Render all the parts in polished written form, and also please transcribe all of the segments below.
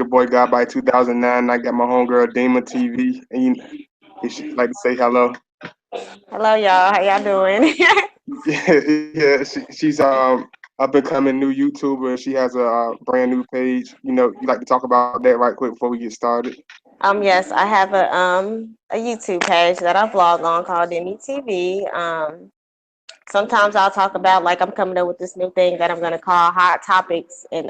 boy God by 2009. I got my homegirl Demitv, and if she'd like to say hello. Hello, y'all. How y'all doing? Yeah, she's up and coming new YouTuber. She has a brand new page. You like to talk about that right quick before we get started. Yes, I have a YouTube page that I vlog on called Demitv. Sometimes I'll talk about like I'm coming up with this new thing that I'm gonna call hot topics, and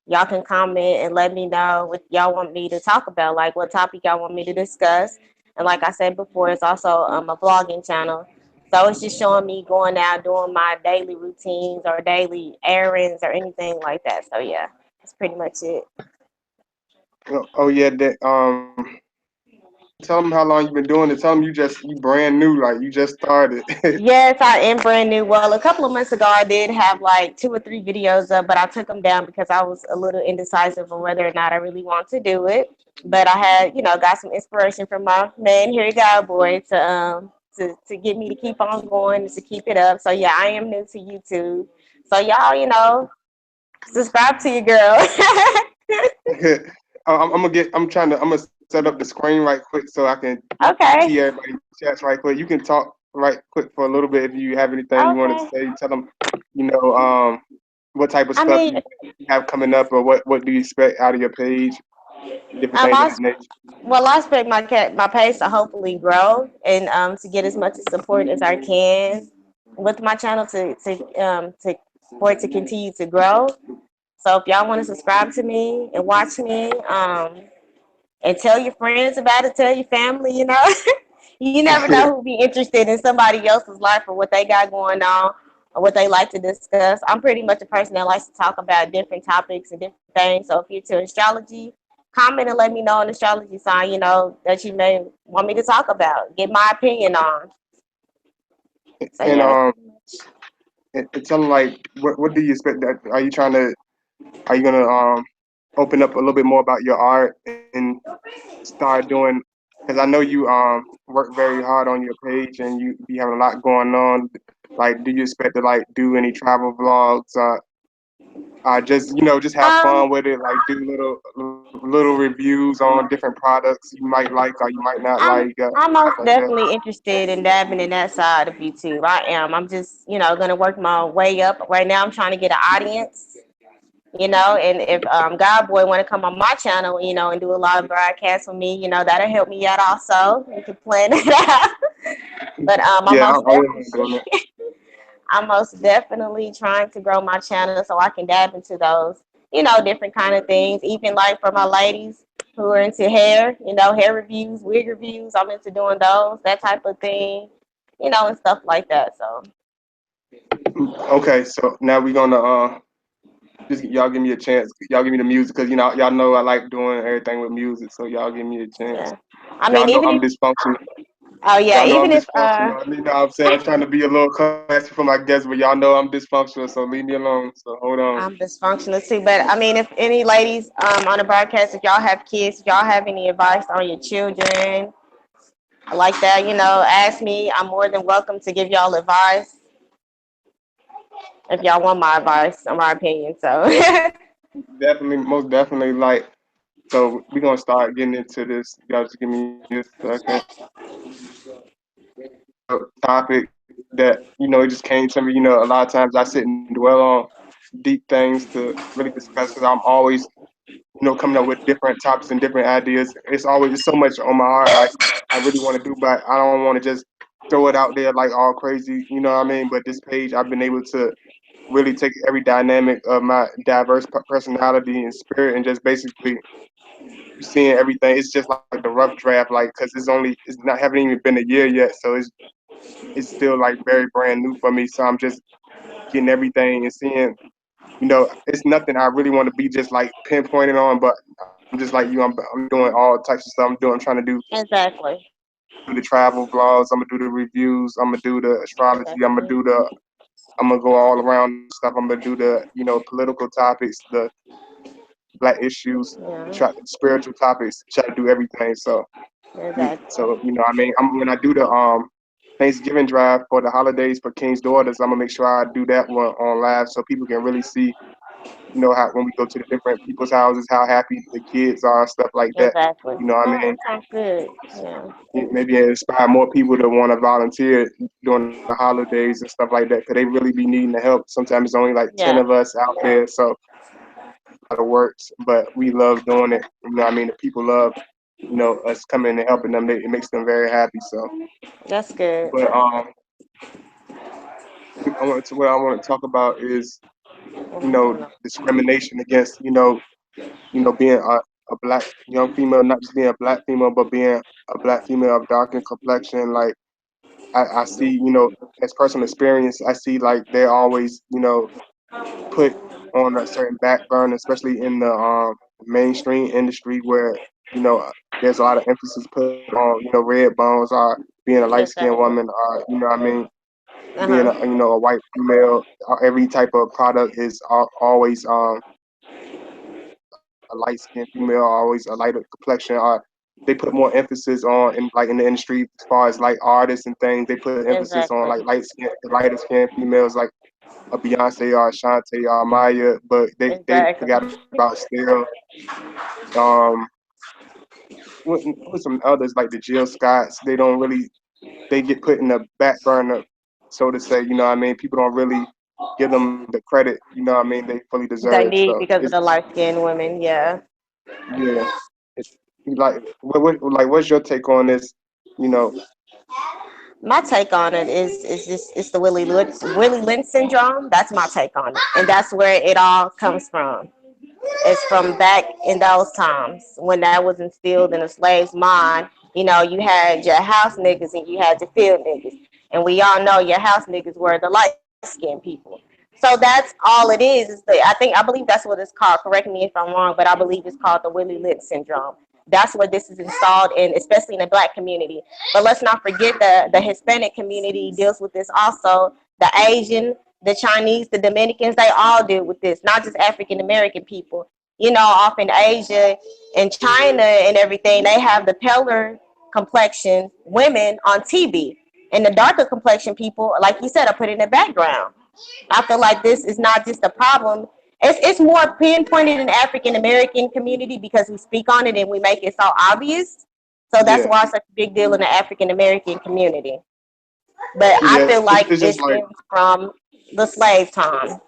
y'all can comment and let me know what y'all want me to talk about, like what topic y'all want me to discuss. And like I said before, it's also a vlogging channel. So it's just showing me going out doing my daily routines or daily errands or anything like that. So yeah, that's pretty much it. Oh yeah, that tell them how long you've been doing it. Tell them you brand new, like you just started. Yes, I am brand new. Well, a couple of months ago, I did have like 2 or 3 videos up, but I took them down because I was a little indecisive on whether or not I really want to do it. But I had, got some inspiration from my man, here you go, boy, to get me to keep on going and to keep it up. So yeah, I am new to YouTube. So y'all, subscribe to your girl. I'm gonna set up the screen right quick so I can see Okay. everybody chats right quick. You can talk right quick for a little bit if you have anything you want to Okay. say. Tell them, you know, um, what type of I stuff mean, you have coming up, or what do you expect out of your page, different things of I that nature. well, I expect my page to hopefully grow and to get as much support as I can with my channel to for it to continue to grow. So if y'all want to subscribe to me and watch me, and tell your friends about it, tell your family, you never know who'll be interested in somebody else's life or what they got going on or what they like to discuss. I'm pretty much a person that likes to talk about different topics and different things. So if you're to astrology, comment and let me know an astrology sign, that you may want me to talk about, get my opinion on. So and yeah, that's pretty much. tell them like what do you expect? That are you gonna open up a little bit more about your art and start doing? Because I know you work very hard on your page and you be having a lot going on. Like, do you expect to like do any travel vlogs? Just just have Um, fun with it. Like do little reviews on different products you might like or you might not like, I'm stuff most like that. definitely interested in dabbing in that side of YouTube. I am. I'm just, gonna work my way up. Right now, I'm trying to get an audience. And if God Boy want to come on my channel, and do a live broadcast with me, that'll help me out also. We can plan it out. But Yeah, I wouldn't mind doing that. I'm most definitely trying to grow my channel so I can dab into those, different kind of things. Even like for my ladies who are into hair, hair reviews, wig reviews. I'm into doing those, that type of thing, and stuff like that. So Okay, so now we're gonna just y'all give me a chance. Y'all give me the music because y'all know I like doing everything with music. So y'all give me a chance. yeah, I Y'all mean, know even I'm if dysfunctional. oh yeah, Y'all know I'm even if dysfunctional. You know what I'm saying? I'm trying to be a little classy for my guests, but y'all know I'm dysfunctional. So leave me alone. So hold on. I'm dysfunctional too. But I mean, if any ladies on the broadcast, if y'all have kids, if y'all have any advice on your children like that, ask me. I'm more than welcome to give y'all advice if y'all want my advice or my opinion. So Definitely, most definitely. Like, so we're gonna start getting into this. Y'all just give me a second. Topic that it just came to me. A lot of times I sit and dwell on deep things to really discuss because I'm always coming up with different topics and different ideas. It's so much on my heart. Like I really want to do, but I don't want to just throw it out there like all crazy. You know what I mean? But this page, I've been able to really take every dynamic of my diverse personality and spirit and just basically seeing everything. It's just like the rough draft, like because it's not haven't even been a year yet, so it's still like very brand new for me. So I'm just getting everything and seeing. It's nothing I really want to be just like pinpointed on, but I'm just like you. I'm doing all types of stuff. I'm trying to do. exactly, I'm gonna do the travel vlogs. I'm gonna do the reviews. I'm gonna do the astrology. exactly. I'm gonna go all around stuff. I'm gonna do the political topics, the black issues, Yeah, spiritual topics. Try to do everything. exactly. I mean, when I do the Thanksgiving drive for the holidays for King's Daughters, I'm gonna make sure I do that one on live so people can really see You know how when we go to the different people's houses, how happy the kids are, and stuff like that. Exactly. You know what I Oh, mean? that sounds good. Yeah. Maybe inspire more people to want to volunteer during the holidays and stuff like that, because they really be needing the help. Sometimes it's only like 10 Yeah. of us out there, so a lot of works, but we love doing it. You know what I mean? The people love, us coming and helping them. It makes them very happy. So, That's good. but what I want to talk about is, What we doing? discrimination against, being a black young female, not just being a black female, but being a black female of darkened complexion. Like I see, as personal experience, I see like they're always, put on a certain back burner, especially in the mainstream industry where, there's a lot of emphasis put on, red bones or being a light skinned Exactly. woman or, I mean, Uh being huh. a white female. Every type of product is always a light skinned female, always a lighter complexion. Or they put more emphasis on in the industry as far as like artists and things. They put emphasis on Exactly. like lighter skinned females like a Beyonce or Ashanti or Maya, but they Exactly. forgot about still um with some others like the Jill Scotts. They don't really they get put in the back burner, so to say. You know what I mean? People don't really give them the credit. You know what I mean? They fully deserve. They So need because of the light skinned women. Yeah. yeah. It, like what's your take on this? You know, My take on it is just it's the Willie Lynch syndrome. That's my take on it, and that's where it all comes from. It's from back in those times when that was instilled in a slave's mind. You had your house niggas and you had your field niggas, and we all know your house niggas were the light skinned people. So that's all it is. I believe that's what it's called. Correct me if I'm wrong, but I believe it's called the Willie Lynch syndrome. That's what this is installed in, especially in the black community. But let's not forget the Hispanic community deals with this also. The Asian, the Chinese, the Dominicans, they all deal with this, not just African American people. Off in Asia and China and everything, they have the paler complexion women on TV. And the darker complexion people, like you said, are put in the background. I feel like this is not just a problem. It's more pinpointed in the African American community because we speak on it and we make it so obvious. So that's yeah, why it's such a big deal in the African American community. But I yeah. feel like It's it just like stems from the slave time.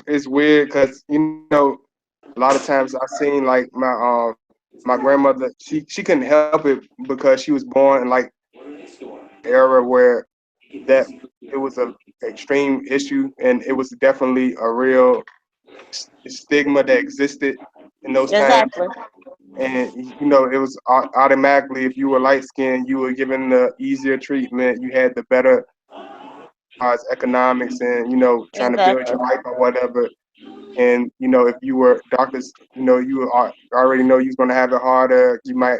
it's weird because a lot of times I've seen like my grandmother. She couldn't help it because she was born in like an era where that it was a extreme issue, and it was definitely a real stigma that existed in those times. Exactly. And it was automatically, if you were light skinned, you were given the easier treatment. You had the better as economics and trying to build your Exactly. life or whatever. And if you were darker, you already know you're gonna have it harder. You're not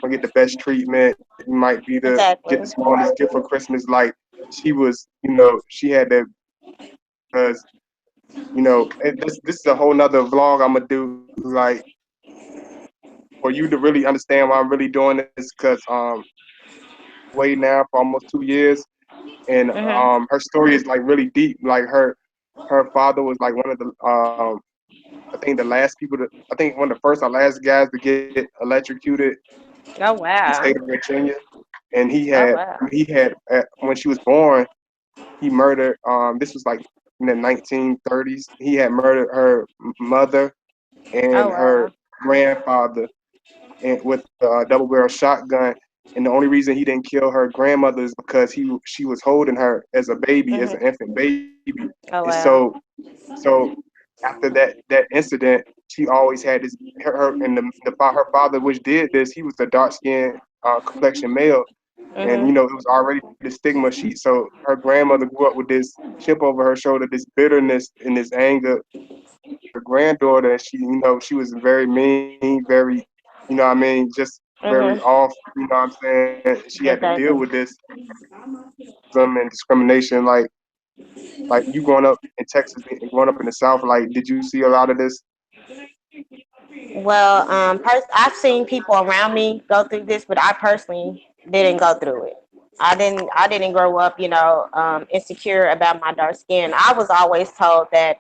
gonna get the best treatment. You might be the get the Exactly. smallest gift for Christmas. Like she was, she had to because this is a whole nother vlog I'm gonna do. Like for you to really understand why I'm really doing this, because passed away now for almost 2 years, and Mhm. her story is like really deep. Like her father was like one of the I think the last people to I think one of the first or last guys to get electrocuted Oh in the state wow. of Virginia, and Oh wow. he had when she was born, he murdered. This was like in the 1930s. He had murdered her mother Oh and her wow. grandfather, and with a double barrel shotgun. And the only reason he didn't kill her grandmother is because she was holding her as a baby, as an Mhm. infant baby, and Oh so wow. so after that incident, she always had this her and her father, which did this. He was a dark skinned complexion male, and Mhm. it was already the stigma. So her grandmother grew up with this chip over her shoulder, this bitterness and this anger towards her granddaughter. And she was very mean, very, what I mean, just very Mhm. off. What I'm saying? She had to deal with Exactly. this racism and discrimination. Like you growing up in Texas and growing up in the South, like did you see a lot of this? Well, I've seen people around me go through this, but I personally didn't go through it. I didn't grow up, insecure about my dark skin. I was always told that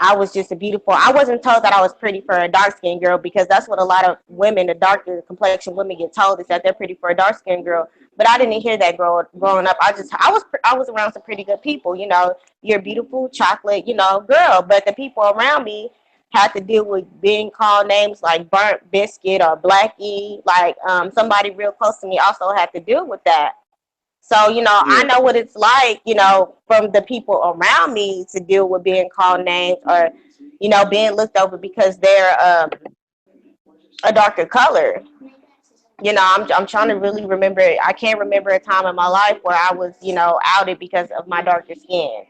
I was just a beautiful. I wasn't told that I was pretty for a dark skinned girl, because that's what a lot of women, the darker complexion women, get told, is that they're pretty for a dark skinned girl. But I didn't hear that growing up. I was around some pretty good people. You're a beautiful chocolate, girl. But the people around me had to deal with being called names like burnt biscuit or blackie. Like somebody real close to me also had to deal with that. So, I Yeah, know what it's like, from the people around me to deal with being called names, or, being looked over because they're a darker color. I'm trying to really remember. I can't remember a time in my life where I was, outed because of my darker skin.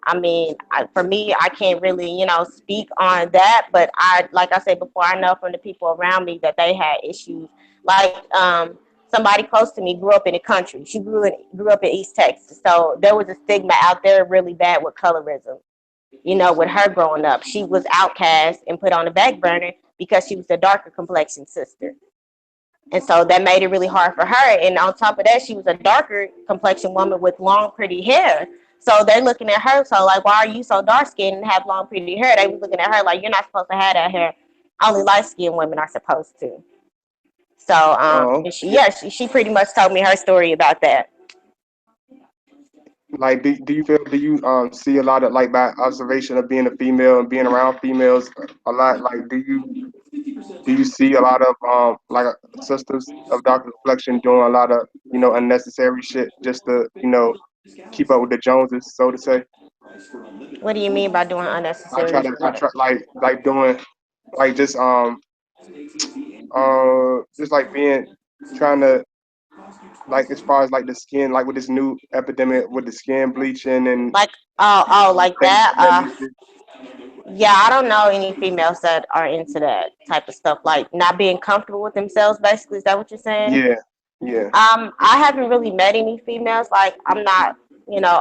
I mean, for me, I can't really, speak on that. But like I said before, I know from the people around me that they had issues. Like somebody close to me grew up in the country. She grew up in East Texas, so there was a stigma out there really bad with colorism. With her growing up, she was outcast and put on the back burner because she was a darker complexion sister. And so that made it really hard for her. And on top of that, she was a darker complexion woman with long, pretty hair. So they're looking at her, so like, why are you so dark skinned and have long, pretty hair? They was looking at her like, you're not supposed to have that hair. Only light skinned women are supposed to. So, oh, and she, yeah. yeah, she pretty much told me her story about that. Like, do you see a lot of, like, by observation of being a female and being around females a lot? Like, do you see a lot of like sisters of darker complexion doing a lot of unnecessary shit just to keep up with the Joneses, so to say? What do you mean by doing unnecessary I shit? try like doing like just like being trying to, like, as far as like the skin, like with this new epidemic with the skin bleaching and Like, oh, like things that? of that nature. Yeah, I don't know any females that are into that type of stuff, like not being comfortable with themselves. Basically, is that what you're saying? Yeah, yeah, I haven't really met any females. Like, I'm not,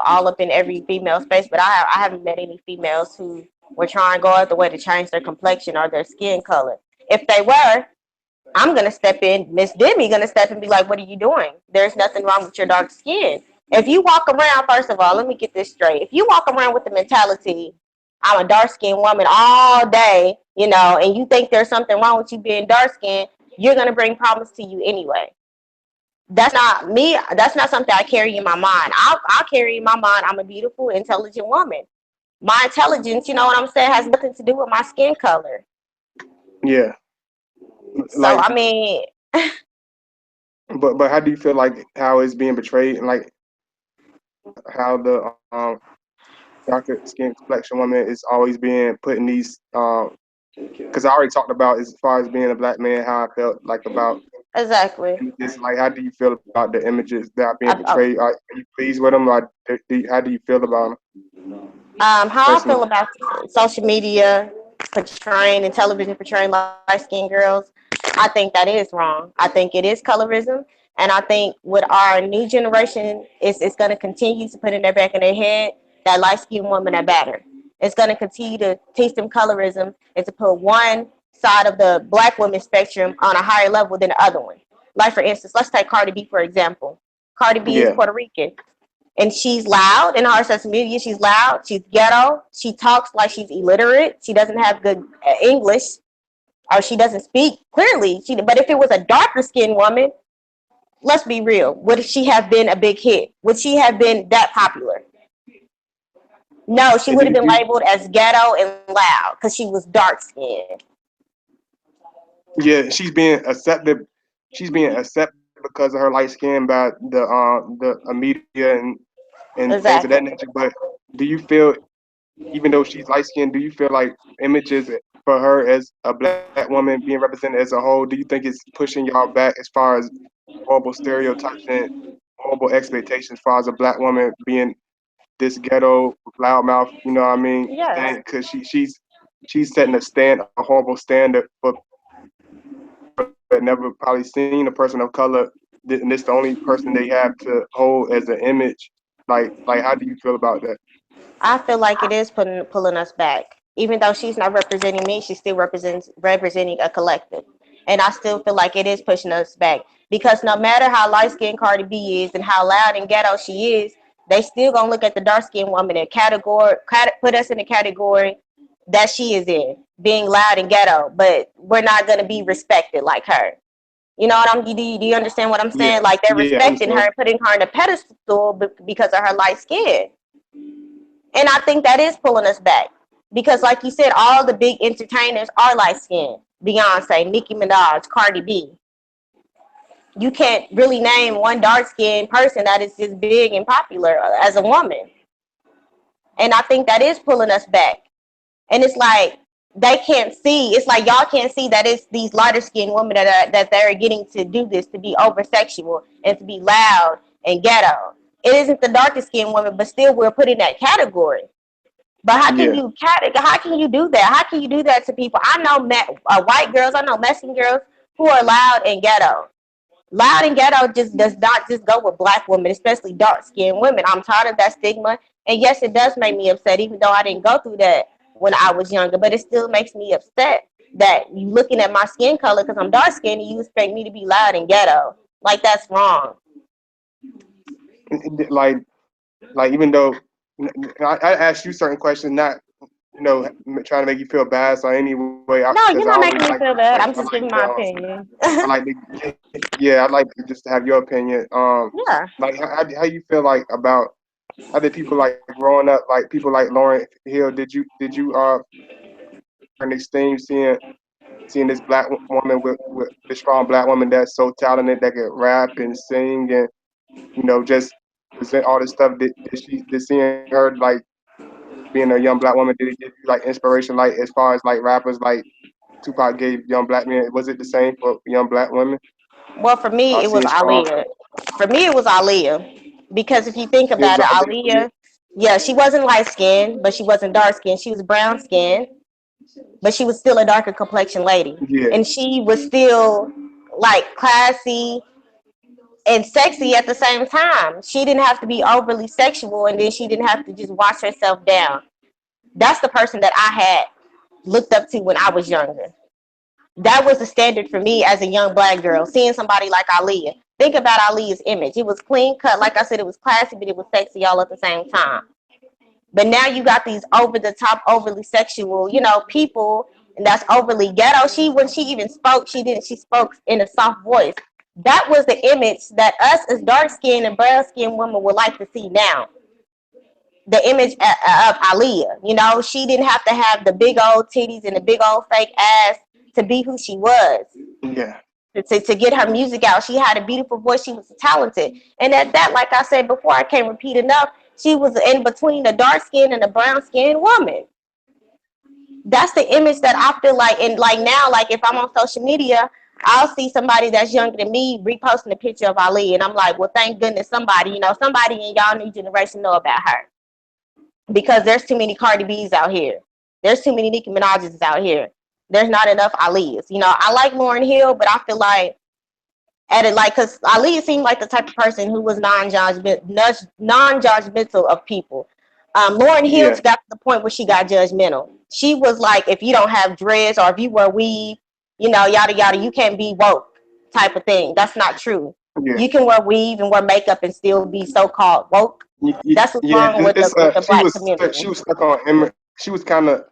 all up in every female space, but I haven't met any females who were trying to go out the way to change their complexion or their skin color. If they were, I'm gonna step in. Miss Demi gonna step in and be like, "What are you doing? There's nothing wrong with your dark skin." If you walk around, first of all, let me get this straight. If you walk around with the mentality, "I'm a dark skinned woman all day," and you think there's something wrong with you being dark skinned, you're gonna bring problems to you anyway. That's not me. That's not something I carry in my mind. I'll carry in my mind, I'm a beautiful, intelligent woman. My intelligence, you know what I'm saying, has nothing to do with my skin color. yeah. So, Like, I mean, but how do you feel like how it's being portrayed, and like how the darker skin complexion woman is always being put in these because I already talked about, as far as being a black man, how I felt like about exactly. images. Like, how do you feel about the images that are being I, portrayed? Are you pleased with them, or how do you feel about them how I personally? feel about social media portraying and television portraying light skinned girls, I think that is wrong. I think it is colorism. And I think with our new generation, it's going to continue to put in their back of their head that light skinned women are better. It's going to continue to teach them colorism and to put one side of the black woman spectrum on a higher level than the other one. Like, for instance, let's take Cardi B, for example. Cardi B is Yeah, Puerto Rican, and she's loud in her social media. She's loud. She's ghetto. She talks like she's illiterate. She doesn't have good English, or she doesn't speak clearly. But if it was a darker skinned woman, let's be real. Would she have been a big hit? Would she have been that popular? No, she and would have been do labeled as ghetto and loud because she was dark skinned. yeah, she's being accepted because of her light skin by the media and things of that Exactly. nature. But do you feel, even though she's light skinned, do you feel like images for her as a black woman being represented as a whole, do you think it's pushing y'all back as far as horrible stereotypes and horrible expectations as far as a black woman being this ghetto loudmouth, you know what I mean? Yes. Thing, because she's setting a horrible standard for people that never probably seen a person of color, and it's the only person they have to hold as an image. Like how do you feel about that? I feel like it is pulling us back. Even though she's not representing me, she still represents representing a collective. And I still feel like it is pushing us back. Because no matter how light skinned Cardi B is and how loud and ghetto she is, they still gonna look at the dark skinned woman and put us in the category that she is in, being loud and ghetto. But we're not gonna be respected like her. You know what I'm? Do you understand what I'm saying? Yeah, Like they're yeah, I respecting her, understand. putting her in a pedestal because of her light skin. And I think that is pulling us back because, like you said, all the big entertainers are light skinned. Beyonce, Nicki Minaj, Cardi B. You can't really name one dark skinned person that is just big and popular as a woman. And I think that is pulling us back. And it's like they can't see. It's like y'all can't see that it's these lighter skinned women that they're getting to do this, to be over sexual and to be loud and ghetto. It isn't the darkest skinned woman, but still we're put in that category. But Yeah, how can you do that? How can you do that to people? I know white girls, I know Mexican girls who are loud and ghetto. Loud and ghetto just does not just go with black women, especially dark skinned women. I'm tired of that stigma. And yes, it does make me upset, even though I didn't go through that when I was younger. But it still makes me upset that you looking at my skin color because I'm dark skinned and you expect me to be loud and ghetto. Like that's wrong. like even though I asked you certain questions, not trying to make you feel bad. So anyway, because No, I you're always not like making to me feel express. bad. I I'm like just giving my opinion. I like to yeah, I like to just to have your opinion. Yeah. Like how you feel like about other people like growing up, like people like Lauren Hill. Did you an esteem seeing this black woman with this strong black woman that's so talented that can rap and sing and just present all this stuff. Did seeing her like being a young black woman, did it give you like inspiration, like as far as like rappers like Tupac gave young black men? Was it the same for young black women? Well, for me, it was Seeing strong. Aaliyah. For me, it was Aaliyah. Because if you think It was about it, all yeah, Aaliyah, yeah, she wasn't light skinned, but she wasn't dark skinned. She was brown skinned, but she was still a darker complexion lady. yeah, And she was still like classy and sexy at the same time. She didn't have to be overly sexual, and then she didn't have to just wash herself down. That's the person that I had looked up to when I was younger. That was the standard for me as a young black girl, seeing somebody like Aaliyah. Think about Aaliyah's image. It was clean cut. Like I said, it was classy, but it was sexy all at the same time. But now you got these over the top, overly sexual, people, and that's overly ghetto. When she even spoke, she spoke in a soft voice. That was the image that us as dark skinned and brown skinned women would like to see now. The image of Aaliyah. She didn't have to have the big old titties and the big old fake ass to be who she was. yeah, To get her music out. She had a beautiful voice. She was talented. And at that, like I said before, I can't repeat enough, she was in between the dark skinned and the brown skinned woman. That's the image that I feel like. And like now, like if I'm on social media, I'll see somebody that's younger than me reposting a picture of Ali. And I'm like, well, thank goodness somebody in y'all new generation know about her. Because there's too many Cardi B's out here. There's too many Nicki Minaj's out here. There's not enough Ali's. I like Lauryn Hill, but I feel like because Ali seemed like the type of person who was non-judgmental of people. Lauryn Hill yeah, got to the point where she got judgmental. She was like, if you don't have dreads or if you wear weave, yada yada, you can't be woke type of thing. That's not true. yeah. You can wear weave and wear makeup and still be so-called woke. That's what's Yeah, wrong with the black community. she was stuck on she was kind of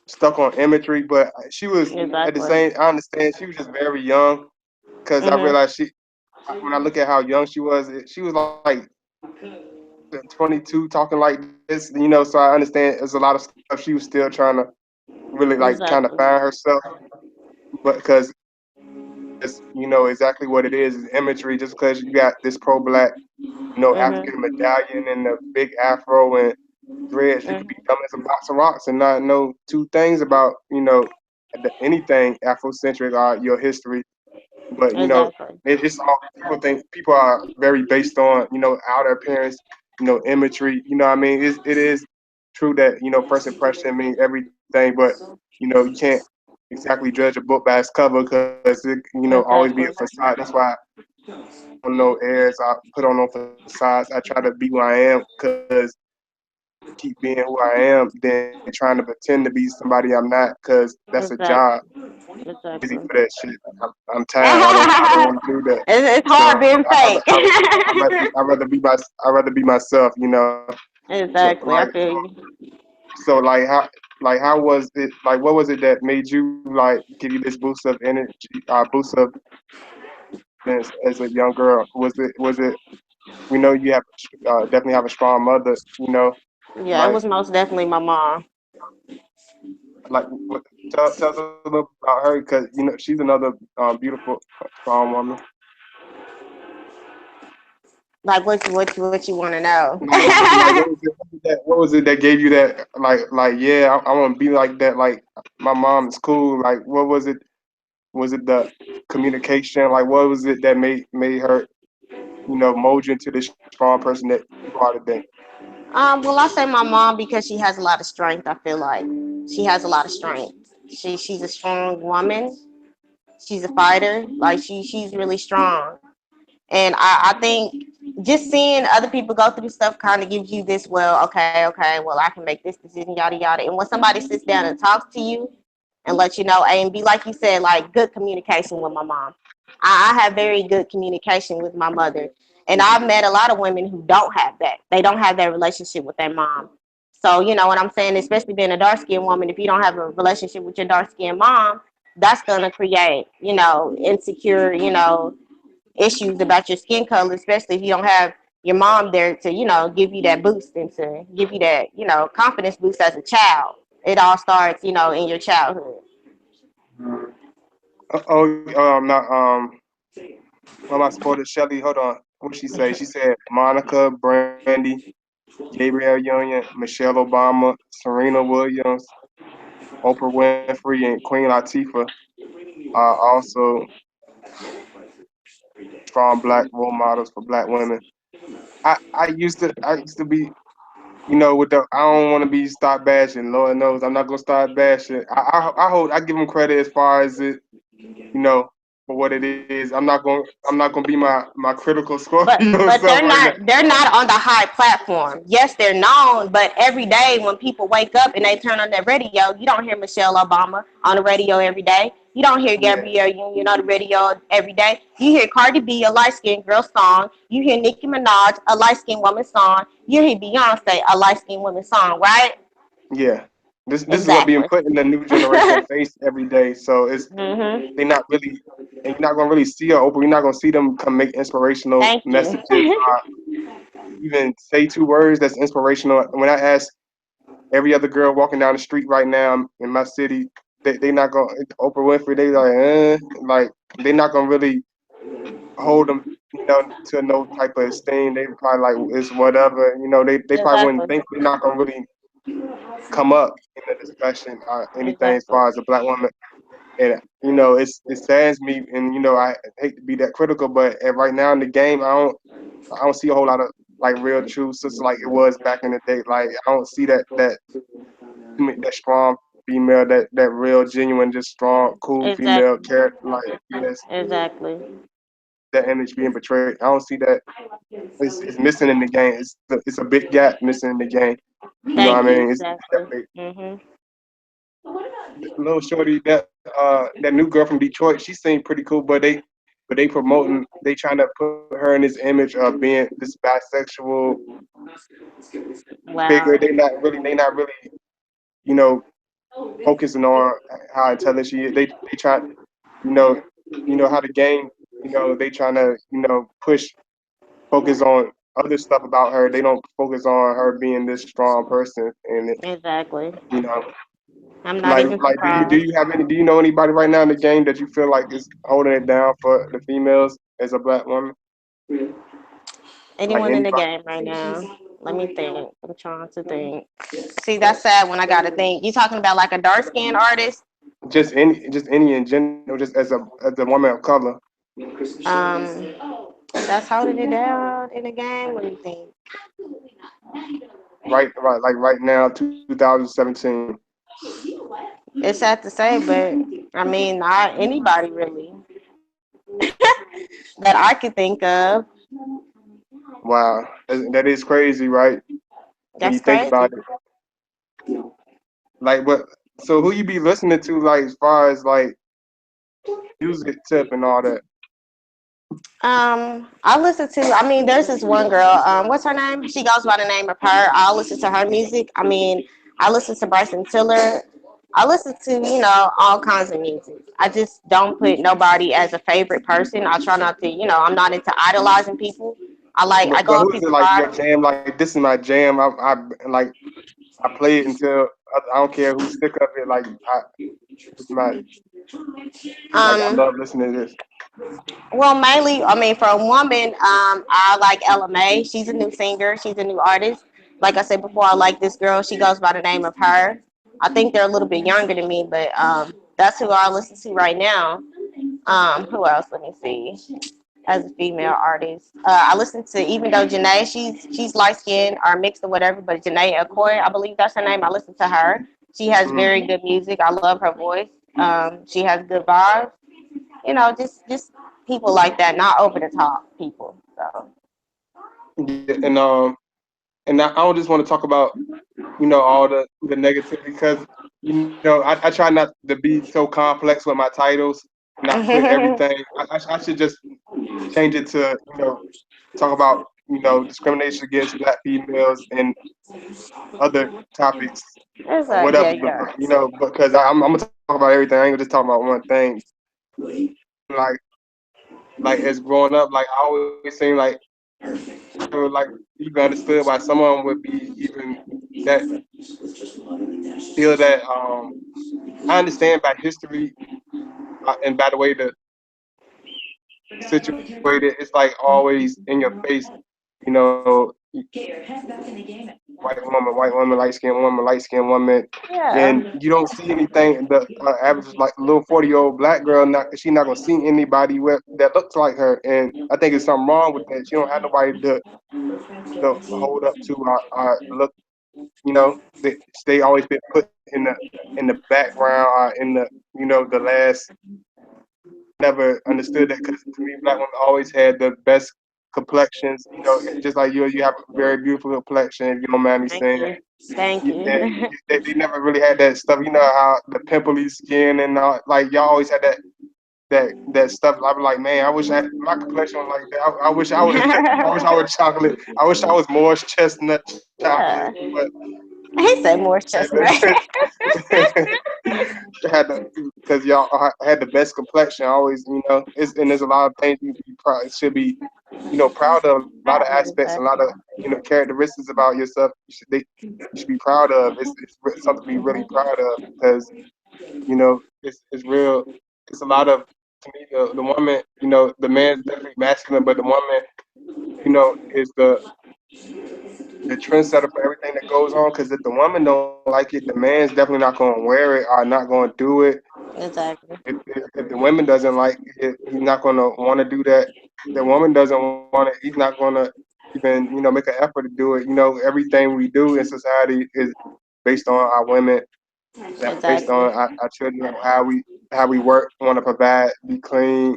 stuck on imagery, but she was at the Exactly. same. I understand she was just very young because I Mhm. realized when I look at how young she was like 22 talking like this, so I understand there's a lot of stuff she was still trying to really like kind of Exactly. find herself, but because exactly what it is imagery. Just because you got this pro black, African Mhm. medallion and the big afro and dreads, you could be Mhm. dumb as a box of rocks and not know two things about anything Afrocentric or your history. But Exactly. it's all people are very based on outer appearance, imagery. What I mean, it is true that first impression means everything, but you can't exactly judge a book by its cover because it always be a Exactly. facade. That's why I don't put on no airs. I put on no facades. I try to be who I am because keep being who I am than trying to pretend to be somebody I'm not because that's a job. Exactly. Busy Exactly. for that shit. I'm tired. I don't want to do that. It's So hard being fake. I rather be myself. So Exactly. I feel you. like how was it like what was it that made you like give you this boost of energy, boost of confidence as a young girl? Was it we know you have definitely have a strong mother. Yeah, it Like was most definitely my mom. like what, tell us a little about her because she's another beautiful strong woman. Like what you want to know? Like what was it that gave you that like yeah I want to be like that like my mom is cool like what was it the communication like what was it that made her mold you into this strong person that you are today. Well, I say my mom because she has a lot of strength. I feel like she has a lot of strength. She's a strong woman. She's a fighter. Like she's really strong. And I think just seeing other people go through stuff kind of gives you this, well, okay, well, I can make this decision, yada, yada. And when somebody sits down and talks to you and let you know, and be like you said, like good communication with my mom. I have very good communication with my mother. And I've met a lot of women who don't have that. They don't have that relationship with their mom. So, you know what I'm saying? Especially being a dark skinned woman, if you don't have a relationship with your dark skinned mom, that's going to create, insecure, issues about your skin color, especially if you don't have your mom there to, give you that boost and to give you that, confidence boost as a child. It all starts, in your childhood. Not my supporter Shelly. Hold on, what she say? She said Monica, Brandy, Gabrielle Union, Michelle Obama, Serena Williams, Oprah Winfrey, and Queen Latifah are also strong black role models for black women. I used to be with the I don't want to be start bashing. Lord knows I'm not gonna start bashing. I give them credit as far as it you know for what it is. I'm not gonna be my critical Scorpio But self right now. they're not on the high platform. Yes, they're known, but every day when people wake up and they turn on their radio, you don't hear Michelle Obama on the radio every day. You don't hear Yeah, Gabrielle Union on the radio every day. You hear Cardi B, a light skinned girl song. You hear Nicki Minaj, a light skinned woman song. You hear Beyonce, a light skinned woman song, right? yeah. This is what being Exactly. put in the new generation face every day. So hmm they're not really, and you're not gonna really see her Oprah. You're not gonna see them come make inspirational Thank you. messages or even say two words that's inspirational. When I ask every other girl walking down the street right now in my city, they not gonna Oprah Winfrey. They like they're not gonna really hold them, to no type of esteem. They probably like it's whatever. They probably wouldn't Exactly. think they're not gonna really come up in the discussion or anything as Exactly. far as a black woman. And it saddens me, and I hate to be that critical, but right now in the game, I don't see a whole lot of like real true sisters like it was back in the day. Like I don't see that strong female, that real genuine, just strong, cool female Exactly. character. Like yes, Exactly. that image being portrayed. I don't see that. It's missing in the game. It's a big gap missing in the game. You know what Thank I you. mean? It's Exactly. definitely Mhm. little shorty that new girl from Detroit. She seemed pretty cool, but they promoting they trying to put her in this image of being this bisexual figure. Wow. They not really you know focusing on how intelligent she is. They try you know how the game they trying to push focus on other stuff about her. They don't focus on her being this strong person and Exactly. you know I'm not like even like do surprised. you have any do you know anybody right now in the game that you feel like is holding it down for the females as a black woman? Like Anyone in the anybody? game right now? Let me think. I'm trying to think. See, that's sad when I gotta think. You talking about like a dark skinned artist? Just any in general, just as a woman of color. Um, that's holding it down in the game. Let me think. Right, like right now, 2017. It's sad to say, but I mean, not anybody really that I could think of. Wow, that is crazy, right? When you That's think about crazy. it, like what? So who you be listening to, like as far as like? music tip and all that? I listen to. I mean, there's this one girl. What's her name? She goes by the name of her. I listen to her music. I mean, I listen to Bryson Tiller. I listen to all kinds of music. I just don't put nobody as a favorite person. I try not to. I'm not into idolizing people. I go But on who is it people's like your vibes. jam? Like this is my jam. I like I play it until I don't care who's sick of it. Like it's my like I Um, love listening to this. Well, mainly, I mean, for a woman, I like Ella May. She's a new singer. She's a new artist. Like I said before, I like this girl. She goes by the name of Her. I think they're a little bit younger than me, but that's who I listen to right now. Who else? Let me see. As a female artist, I listen to even though Janae, she's light skinned or mixed or whatever, but Janae Accoy, I believe that's her name. I listen to her. She has Mm-hmm. very good music. I love her voice. She has good vibes. Just people like that, not over the top people. So Yeah, and I don't just want to talk about all the negativity because I try not to be so complex with my titles, not put everything. I should just change it to talk about discrimination against black females and other topics, it's yeah, whatever. yeah. Because I'm gonna talk about everything. I ain't gonna just talk about one thing. Like as growing up, like I always seem like never like even understood why someone would be even that feel that I understand by history and by the way the situated, it's like always in your face, you know, white woman, light skinned woman, and Yeah, you don't see anything. The average like little 40-year-old black girl, she not gonna see anybody that looks like her, and I think there's something wrong with that. She don't have nobody to hold up to look. They always been put in the background, in the last. Never understood that because to me, black women always had the best complexions. Just like you have a very beautiful complexion. If you don't mind me thank saying, you, thank and you. they never really had that stuff. You know how the pimply skin and all, like y'all always had that stuff. I was like, man, I wish my complexion was like that. I wish I was. I wish I was chocolate. I wish I was more chestnut chocolate, Yeah, but he said Morse chestnut. had the because y'all had the best complexion. Always, and there's a lot of things you be proud should be, proud of. A lot of aspects, a lot of Exactly. characteristics about yourself. You should be proud of. It's something to be really proud of because it's real. It's a lot of to me the woman. The man's definitely masculine, but the woman, is the trendsetter for everything that goes on. Because if the woman don't like it, the man's definitely not going to wear it or not going to do it. Exactly. If the woman doesn't like it, he's not going to want to do that. The woman doesn't want it, he's not going to even make an effort to do it. Everything we do in society is based on our women, based Exactly. on our children, how we work, want to provide, be clean.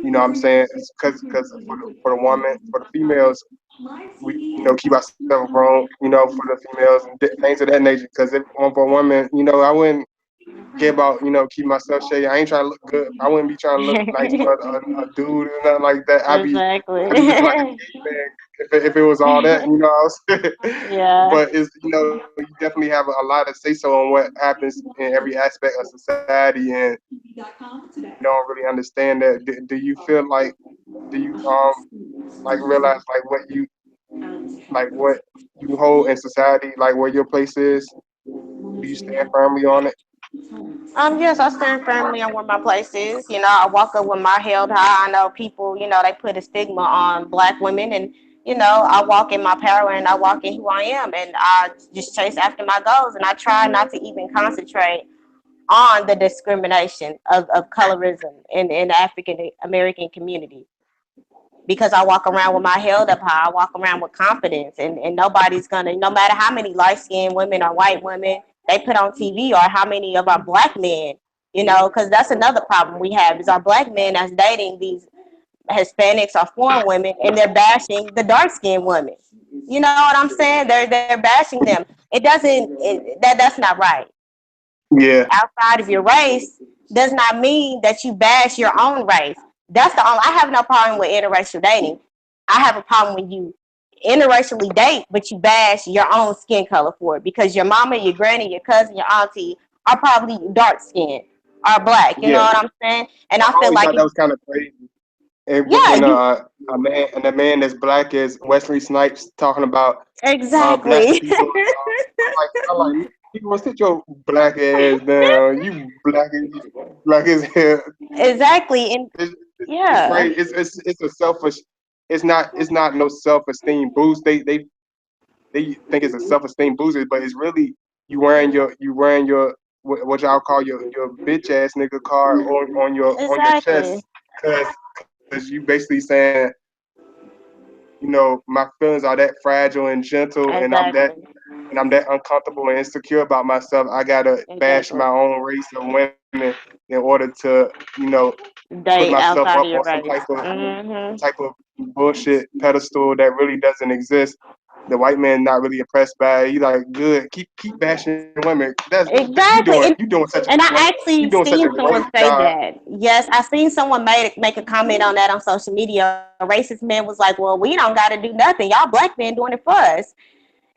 You know what I'm Hmm. saying? It's because for the woman, for the females, we keep ourselves grown, for the females and things of that nature. Because if for a woman, I wouldn't care about keeping myself shady. I ain't trying to look good. I wouldn't be trying to look nice for a dude or nothing like that. Exactly. I'd be looking like a caveman if it was all that. You know what I'm saying? Yeah. But it's you definitely have a lot to say so on what happens in every aspect of society, and you don't really understand that. Do you feel like do you like realize what you hold in society, like where your place is? Do you stand firmly on it? Yes, I stand firmly on where my place is. I walk up with my head high. I know people, they put a stigma on black women, and I walk in my power and I walk in who I am, and I just chase after my goals, and I try not to even concentrate on the discrimination of colorism in the African American community, because I walk around with my head up high. I walk around with confidence, and nobody's gonna, no matter how many light skinned women or white women they put on TV, or how many of our black men, because that's another problem we have is our black men that's dating these Hispanics or foreign women, and they're bashing the dark skinned women. You know what I'm saying? They're bashing them. It doesn't. That's not right. Yeah, Outside of your race, does not mean that you bash your own race. That's the only. I have no problem with interracial dating. I have a problem when you interracially date, but you bash your own skin color for it because your mama, your granny, your cousin, your auntie are probably dark skinned or black. You know Yeah, what I'm saying? And I I feel always like thought that it's was kind of crazy. And yeah, when you a man that's black as Wesley Snipes talking about black exactly. people, I like you gonna sit your black ass down. You black as hell. Exactly. And It's yeah, crazy. It's a selfish. It's not no self esteem boost. They think it's a self esteem booster, but it's really you wearing your what y'all call your bitch ass nigga card on your exactly. chest, cause you basically saying, my feelings are that fragile and gentle, and Exactly. I'm that uncomfortable and insecure about myself. I gotta bash Exactly. my own race of women in order to, put Date myself up outside of on your some race. type of bullshit pedestal that really doesn't exist. The white man not really impressed by it. He like, good, keep bashing women. That's Exactly. you doing such a And great I you actually doing such a seen great someone say job. that. Yes, I seen someone make a comment on that on social media. A racist man was like, "Well, we don't got to do nothing. Y'all black men doing it for us."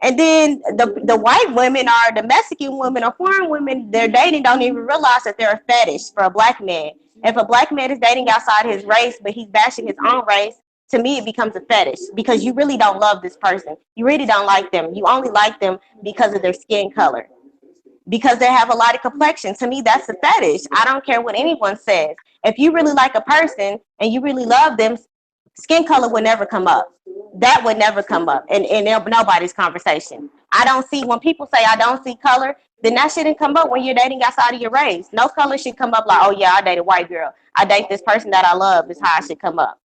And then the white women or the Mexican women or foreign women they're dating don't even realize that they're a fetish for a black man. If a black man is dating outside his race, but he's bashing his own race, to me it becomes a fetish because you really don't love this person. You really don't like them. You only like them because of their skin color because they have a lighter complexion. To me, that's a fetish. I don't care what anyone says. If you really like a person and you really love them, skin color would never come up. That would never come up in nobody's conversation. I don't see when people say I don't see color, then that shouldn't come up when you're dating outside of your race. No color should come up like, oh yeah, I date a white girl. I date this person that I love. Is how I should come up.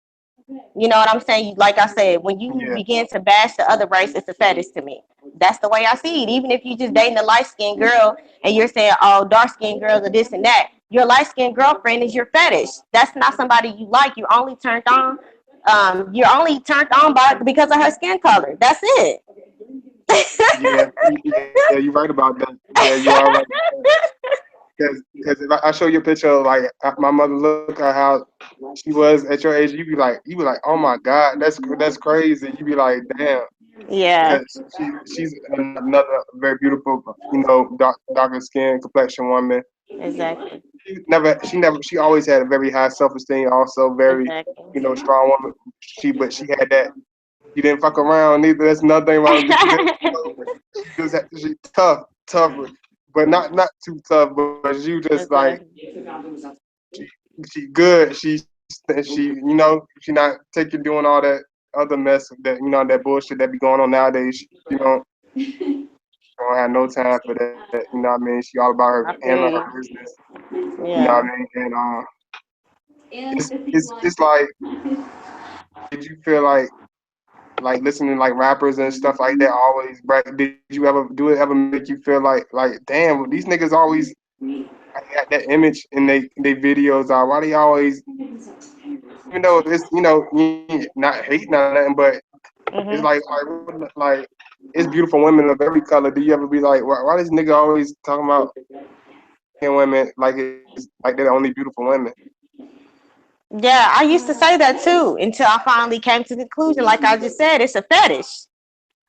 You know what I'm saying? Like I said, when you Yeah, begin to bash the other race, it's a fetish to me. That's the way I see it. Even if you just dating a light skinned girl and you're saying, oh, dark skinned girls are this and that, your light skinned girlfriend is your fetish. That's not somebody you like. You only turned on. You're only turned on by because of her skin color. That's it. yeah, you're right about that. Yeah, you are right. Because if I show you a picture of like my mother, look at how she was at your age, you be like, oh my God, that's crazy. You be like, damn, Yeah, because she's another very beautiful, darker skin complexion woman. exactly, She always had a very high self esteem, also very, exactly. strong woman. But she had that. She didn't fuck around neither. That's another thing about her. She tough, but not too tough. But you just like Exactly. she she good. She not taking doing all that other mess that bullshit that be going on nowadays. She don't have no time for that. You know what I mean? She all about her I handling feel her you. business. You know what I Yeah. mean? And it's like, did you feel like listening to like rappers and stuff like that always brag? Did you ever do it ever make you feel like damn, these niggas always got that image in they videos are, why they always, even though it's you not hating or nothing, but it's Mhm. like it's beautiful women of every color. Do you ever be like, why this nigga always talking about women like they're the only beautiful women? Yeah, I used to say that too until I finally came to the conclusion. Like I just said, it's a fetish.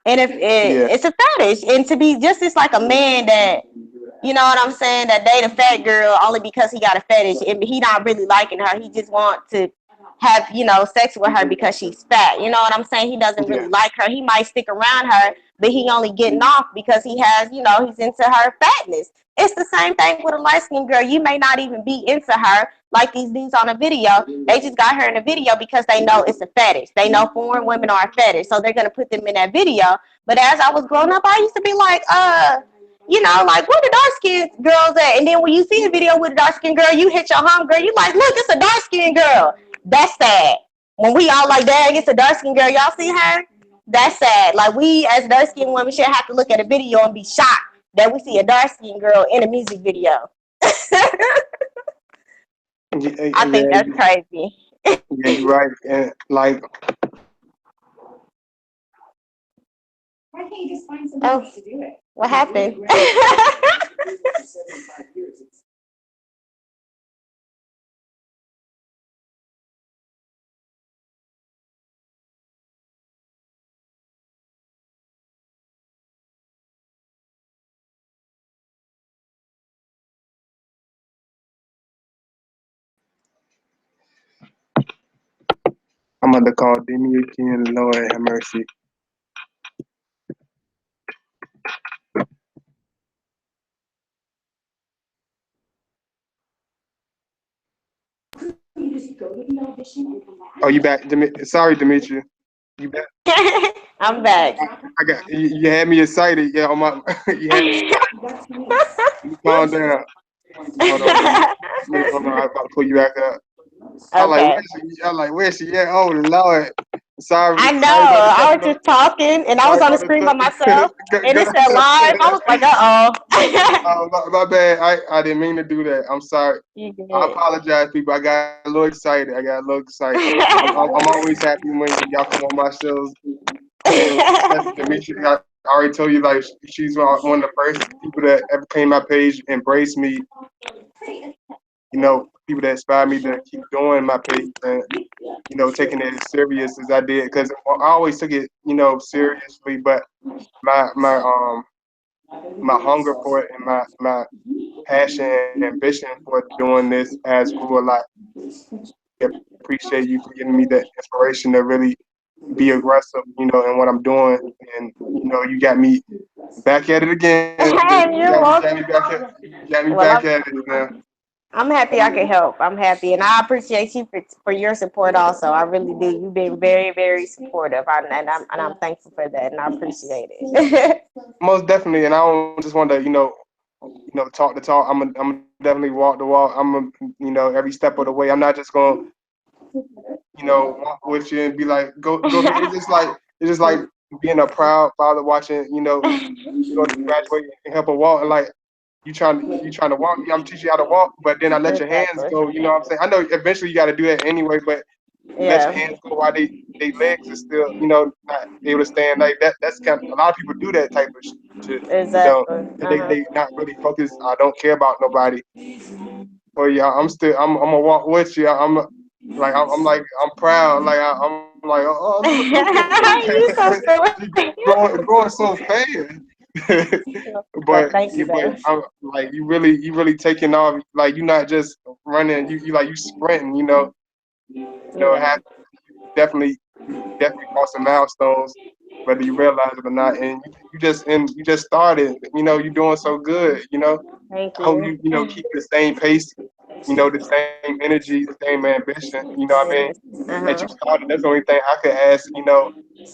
And if Yeah, it's a fetish, and to be just as like a man that you know what I'm saying, that date a fat girl only because he got a fetish, and he not really liking her, he just want to have sex with her because she's fat. You know what I'm saying? He doesn't yeah, really like her. He might stick around her, but he only getting off because he has he's into her fatness. It's the same thing with a light skinned girl. You may not even be into her like these dudes on a video. They just got her in a video because they know it's a fetish. They know foreign women are a fetish, so they're gonna put them in that video. But as I was growing up, I used to be like, like where the dark skinned girls at? And then when you see a video with a dark skinned girl, you hit your home girl, you like, look, it's a dark skinned girl. That's sad. When we all like, dang, it's a dark skinned girl, y'all see her? That's sad. Like we as dark skinned women should have to look at a video and be shocked that we see a dark skinned girl in a music video. I think yeah, that's crazy. yeah, you're right. And like, Oh, what happened? I'm about to call Demi again. Lord have mercy. Oh, you back? Sorry, Demetri. You back? I'm back. I got you had me excited. Yeah, on my you had me excited. You calm down. Hold on. Hold on. I'm about to pull you back up. I like Okay. where's she? I like where's she? Yeah. Oh Lord. Sorry. I know. Sorry about the I was technical. just talking and I was Sorry on the about the screen by technical. myself and it said live. I was like, My bad. I didn't mean to do that. I'm sorry. You I did. apologize, people. I got a little excited. I got a little excited. I'm always happy when y'all come on my shows. Especially Demetri. I already told you, like, she's one of the first people that ever came my page, embraced me, people that inspired me to keep doing my page and, taking it as serious as I did. Because I always took it, seriously, but my my hunger for it and my passion and ambition for doing this has grew a lot. I appreciate you for giving me that inspiration to really be aggressive, in what I'm doing. And, you got me back at it again. You You're got me welcome. back at Well, it now. I'm happy I can help. I'm happy, and I appreciate you for your support. Also, I really do. You've been very, very supportive, and I'm thankful for that, and I appreciate it. Most definitely, and I don't just want to, talk the talk. I'm definitely walk the walk. Every step of the way. I'm not just gonna, walk with you and be like, go here. It's just like being a proud father watching, daughter graduate and help her walk. And like you trying to walk. I'm teaching you how to walk, but then I let your hands Exactly. go. You know what I'm saying? I know eventually you got to do that anyway, but you let your Yeah. hands go while they legs are still, not able to stand like that. That's kind of, a lot of people do that type of shit, Exactly. and they not really focused. I don't care about nobody. But yeah, I'm gonna walk with you. I'm like I'm proud. Like I'm like oh look at You her. so She silly. growing so fast. Well, but thank you, but though. I'm like you really taking off. Like you're not just running. You like you sprinting. Yeah. Have you definitely crossing milestones, whether you realize it or not. And you just started. You're doing so good. Thank I hope you. keep the same pace. The same energy, the same ambition. You know what I mean? Yes. That you Uh-huh. started. That's the only thing I could ask. And if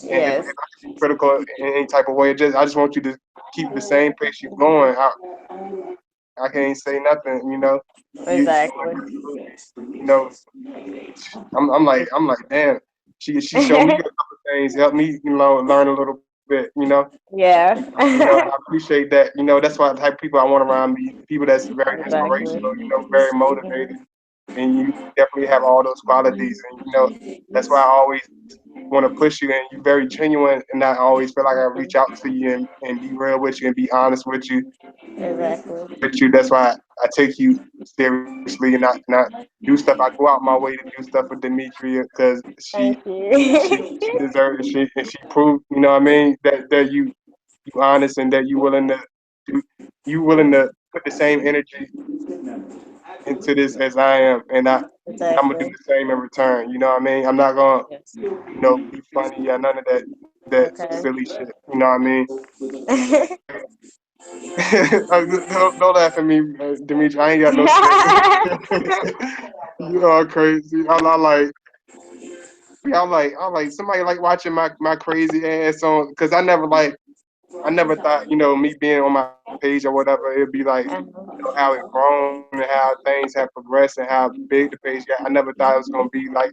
Yes. I could be critical in any type of way, I just want you to keep the same pace you're going. I can't say nothing. You Exactly. you know I'm like damn. She showed me a couple of things, helped me learn a little bit. Yeah. I appreciate that. That's why the type of people I want around me. People that's very Exactly. inspirational. Very motivated, and you definitely have all those qualities. And that's why I always want to push you. And you're very genuine, and I always feel like I reach out to you and be real with you and be honest with you. Exactly. That's why I take you seriously and not do stuff. I go out my way to do stuff with Demetria because Thank she you. deserves she proved what I mean that you honest and that do you willing to put the same energy into this as I am, and I'm gonna do Exactly. the same in return. You know what I mean? I'm not gonna Yes. be funny or none of that Okay. silly shit. You know what I mean? Don't laugh at me, Dimitri. I ain't got no sense. You are crazy. I'm like somebody like watching my crazy ass on because I never thought me being on my page or whatever it'd be like how it grown and how things have progressed and how big the page got. I never thought it was gonna be like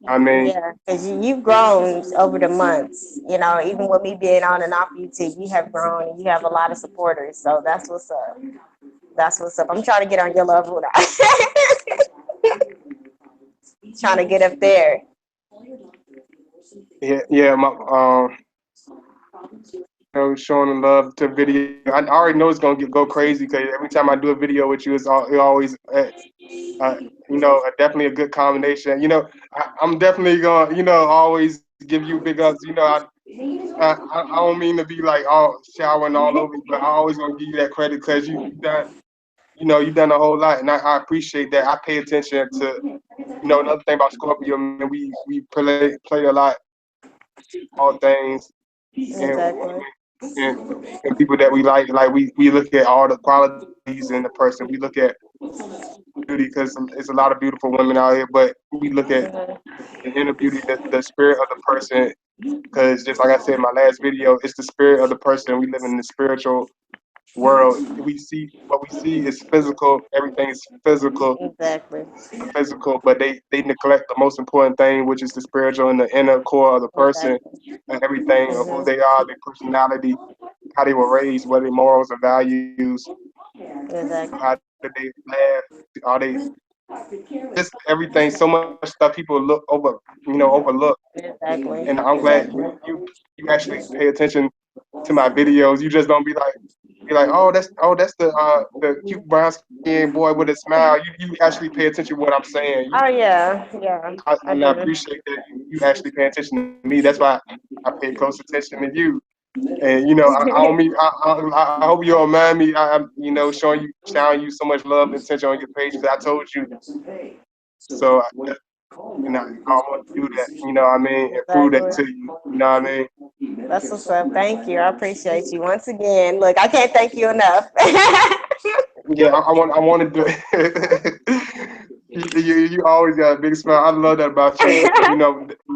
I mean Yeah, because you've grown over the months. Even with me being on and off YouTube, you have grown and you have a lot of supporters. So that's what's up. That's what's up. I'm trying to get on your level now. Trying to get up there. yeah my showing love to video. I already know it's gonna go crazy because every time I do a video with you, it always uh, definitely a good combination. I'm definitely gonna always give you big ups. I don't mean to be like all showering all over you, but I always gonna give you that credit because you done. you've done a whole lot, and I appreciate that. I pay attention to, another thing about Scorpio, man. We play a lot, all things, and Exactly. and, and people that we like. Like we look at all the qualities in the person. We look at beauty because it's a lot of beautiful women out here, but we look at Mhm. the inner beauty, the spirit of the person. Because just like I said in my last video, it's the spirit of the person. We live in the spiritual world. We see what we see is physical. Everything is Exactly. physical, but they neglect the most important thing, which is the spiritual and the inner core of the person, Exactly. and everything of who they Mhm. are, their personality, how they were raised, what their morals and values, Exactly. how did they laugh, are they just everything. So much stuff people overlook. And Exactly. I'm glad Exactly. you actually pay attention to my videos. You just don't be like, oh that's the cute brown skinned boy with a smile. You actually pay attention to what I'm saying. Oh yeah, yeah, I And I do. appreciate that you actually pay attention to me. That's why I pay close attention to you. And I don't mean I hope you don't mind me. I'm showing you so much love and attention on your page because I told you so. And I want to do that. You know what I mean, and prove that to Exactly. you. You know what I mean. That's what's up. Thank you. I appreciate you once again. Look, I can't thank you enough. Yeah, I want to do it. You always got a big smile. I love that about you.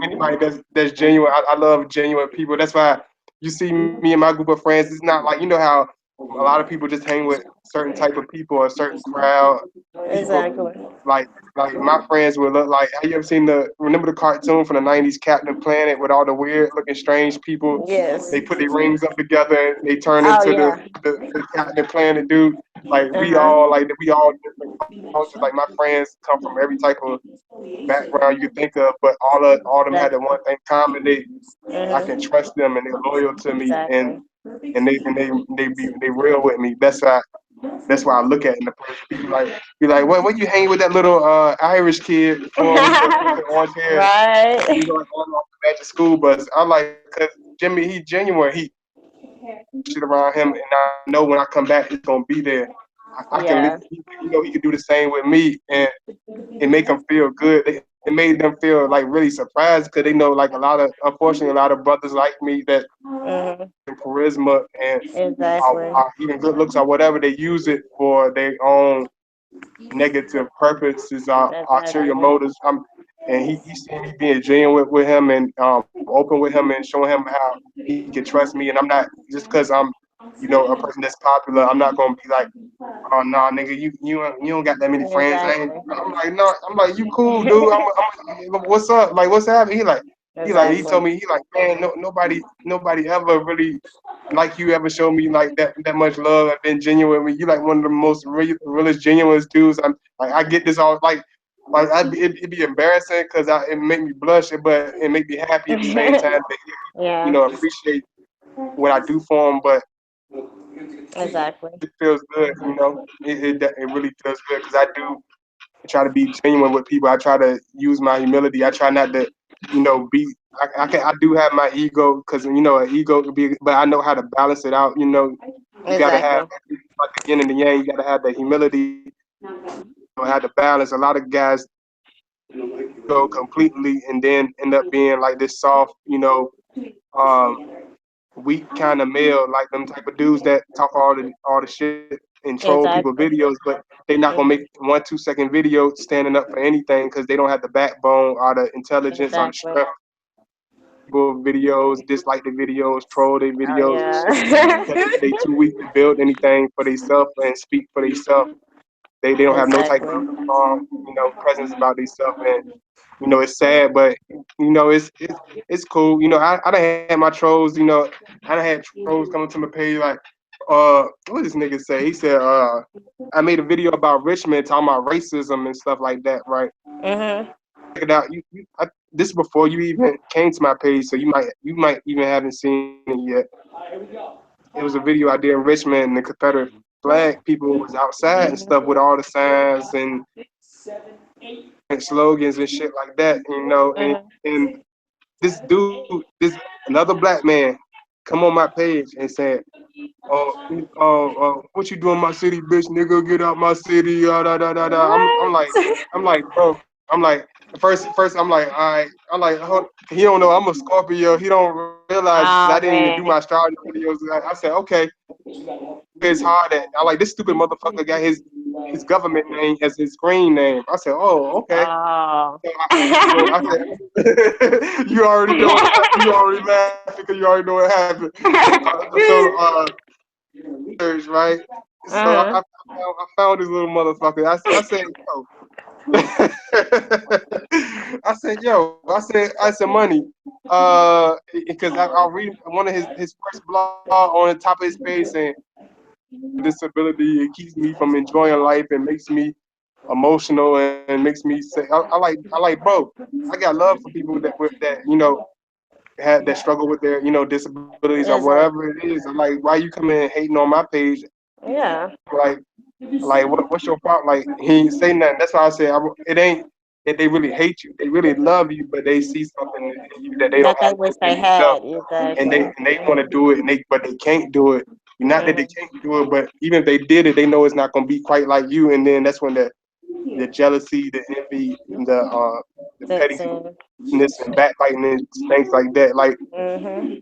Anybody that's genuine. I love genuine people. That's why you see me and my group of friends. It's not like how a lot of people just hang with certain type of people or a certain crowd people. Exactly. Like my friends would look like. Have you ever seen remember the cartoon from the '90s, Captain Planet, with all the weird looking strange people? Yes. They put their rings up together and they turn Oh into yeah. the Captain Planet dude. Like Uh-huh. we all different cultures. Like my friends come from every type of background you could think of, but all of them had the one Exactly. thing common. I can Mhm. trust them and they're loyal to me Exactly. they real with me. That's why I look at it in the person. People be like, what you hanging with that little Irish kid for with the orange hair? Right. You know, like going off the magic school bus. I'm like, cause Jimmy, he genuine. He shit around him, and I know when I come back, it's gonna be there. I can, Yeah. he could do the same with me, and it make them feel good. It made them feel like really surprised because they know like unfortunately, a lot of brothers like me that Mhm. charisma and Exactly. even good looks or whatever they use it for their own negative purposes or ulterior Exactly. motives. And he seen me being genuine with him and open with him and showing him how he can trust me. And I'm not just because I'm a person that's popular. I'm not gonna be like, oh nah, nigga, you don't got that many friends. Exactly. I'm like, no, I'm like, you cool, dude. What's up? Like, what's happening? He told Exactly. me, man, no, nobody ever really like you ever showed me like that much love and been genuine with me. You like one of the most realest, genuine dudes. I'm like, I get this all it'd be embarrassing because it make me blush, but it make me happy at the same time to Yeah. appreciate what I do for them. But Exactly. it feels good, it really feels good because I do try to be genuine with people. I try to use my humility. I try not to, be. I do have my ego because an ego could be, but I know how to balance it out. You got to have Exactly. like the yin and the yang. You got to have the humility. Have the balance. A lot of guys ego completely and then end up being like this soft, um, weak kind of male, like them type of dudes that talk all the shit and troll people Exactly. videos, but they not gonna make Mhm. 1 2 second video standing up for anything because they don't have the backbone or the intelligence or the Exactly. strength troll people videos, dislike the videos, troll their Oh videos and shit yeah. because they too weak to build anything for themselves and speak for themselves. They don't have no type of Exactly. presence about themselves and it's sad, but it's cool. I done had my trolls. I done had trolls coming to my page like, what this nigga say? He said, I made a video about Richmond talking about racism and stuff like that, right? Mhm. Check it out. This is before you even came to my page, so you might even haven't seen it yet. It was a video I did in Richmond, and the Confederate flag people was outside and stuff with all the signs and slogans and shit like that, Mhm. and this dude, this another black man come on my page and said, what you doing in my city, bitch, nigga, get out my city, da da da da. What? I'm like, bro, I'm like, first, I'm like, all right, I'm like, he don't know I'm a Scorpio. He don't realize I didn't even Oh do my man. astrology videos. I said, okay, it's hard at. I like this stupid motherfucker got his government name as his screen name. I said, oh, okay. Oh. So I said, you already know what happened. You already laughing because you already know what happened. Research, right? So Uh-huh. I found this little motherfucker. I said, yo. I said, money. Because I'll read one of his first blog on the top of his page saying, disability, it keeps me from enjoying life and makes me emotional and makes me say, I like, bro, I got love for people that had that struggle with their disabilities or whatever it Exactly. is. I'm like, why you coming in hating on my page? Yeah. Like what's your problem? Like he ain't say nothing. That's why I said it ain't that they really hate you. They really love you, but they see something in you that they don't That they have wish in they themselves, had. Exactly. and they want to do it, and they can't do it. Not that they Mm-hmm. can't do it, but even if they did it, they know it's not gonna be quite like you. And then that's when the jealousy, the envy, and the That's pettiness and backbiting and things like that. Like mm-hmm.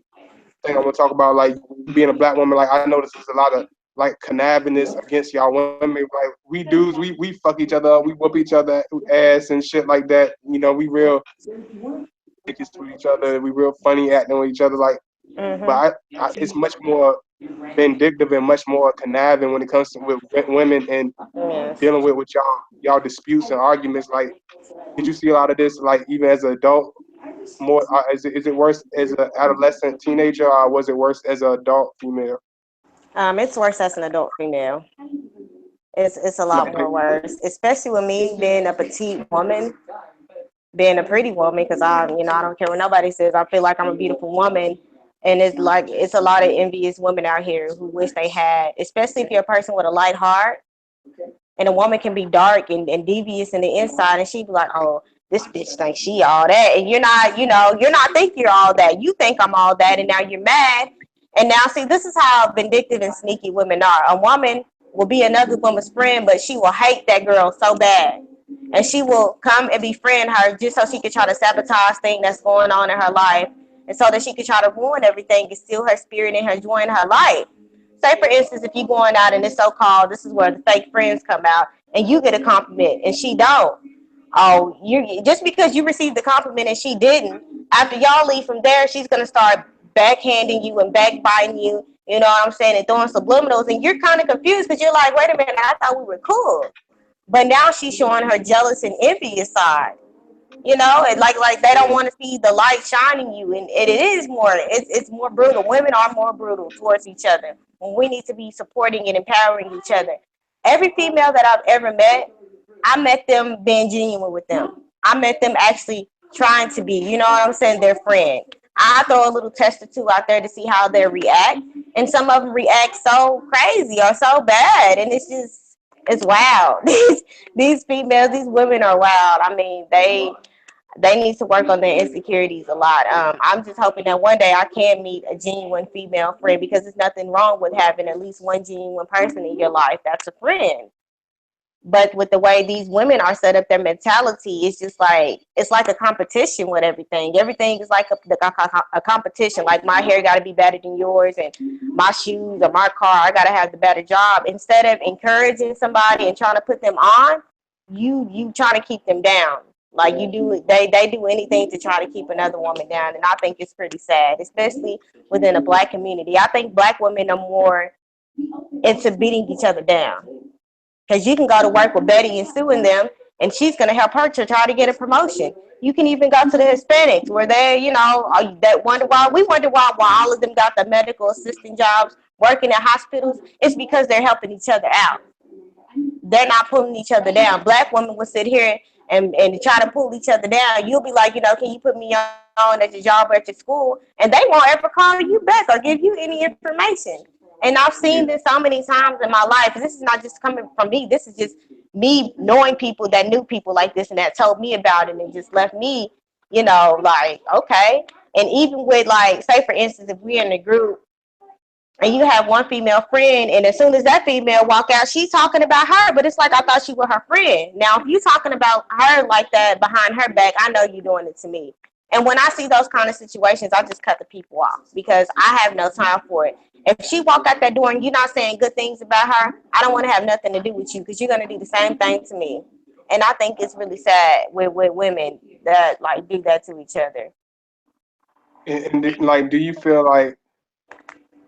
thing I want to talk about, like you being a black woman. Like I notice there's a lot of like connivance against y'all women. Like we dudes, we fuck each other up, we whoop each other ass and shit like that. We real bitches to each other. We real funny acting with each other. Like, Mm-hmm. but it's much more vindictive and much more conniving when it comes to with women and Yes. dealing with y'all disputes and arguments. Like, did you see a lot of this? Like, even as an adult, more is it worse as an adolescent teenager, or was it worse as an adult female? It's worse as an adult female. It's a lot Like, more worse, especially with me being a petite woman, being a pretty woman. Because I don't care what nobody says. I feel like I'm a beautiful woman, and it's like it's a lot of envious women out here who wish they had, especially if you're a person with a light heart. And a woman can be dark and devious in the inside, and she be like, "Oh, this bitch thinks she all that," and you're not thinking you're all that. You think I'm all that, and now you're mad. And now, see, this is how vindictive and sneaky women are. A woman will be another woman's friend, but she will hate that girl so bad, and she will come and befriend her just so she can try to sabotage things that's going on in her life, and so that she can try to ruin everything and steal her spirit and her joy in her life. Say for instance, if you going out and it's so called, this is where the fake friends come out, and you get a compliment and she don't. Oh, you just because you received the compliment and she didn't. After y'all leave from there, she's gonna start backhanding you and backbiting you. You know what I'm saying? And throwing subliminals, and you're kind of confused because you're like, wait a minute, I thought we were cool. But now she's showing her jealous and envious side. And like they don't want to see the light shining you, and it is more. It's more brutal. Women are more brutal towards each other when we need to be supporting and empowering each other. Every female that I've ever met, I met them being genuine with them. I met them actually trying to be, you know what I'm saying, their friend. I throw a little test or two out there to see how they react, and some of them react so crazy or so bad, and it's wild. These females, these women are wild. I mean, they need to work on their insecurities a lot. I'm just hoping that one day I can meet a genuine female friend, because there's nothing wrong with having at least one genuine person in your life that's a friend. But with the way these women are set up, their mentality is just like it's like a competition with everything. Everything is like a competition. Like my hair got to be better than yours, and my shoes or my car, I got to have the better job. Instead of encouraging somebody and trying to put them on, you trying to keep them down. Like you do, they do anything to try to keep another woman down, and I think it's pretty sad, especially within the black community. I think black women are more into beating each other down, because you can go to work with Betty and Sue and them, and she's going to help her to try to get a promotion. You can even go to the Hispanics where they, that wonder why all of them got the medical assistant jobs working at hospitals. It's because they're helping each other out. They're not pulling each other down. Black women will sit here and try to pull each other down. You'll be like, can you put me on at your job or at your school? And they won't ever call you back or give you any information. And I've seen yeah, this so many times in my life. This is not just coming from me. This is just me knowing people that knew people like this and that told me about it and just left me, like, okay. And even with like, say for instance, if we're in a group and you have one female friend, and as soon as that female walk out, she's talking about her, but it's like I thought she was her friend. Now, if you talking about her like that behind her back, I know you doing it to me. And when I see those kind of situations, I just cut the people off because I have no time for it. If she walk out that door and you're not saying good things about her, I don't want to have nothing to do with you because you're gonna do the same thing to me. And I think it's really sad with women that like do that to each other. Like, do you feel like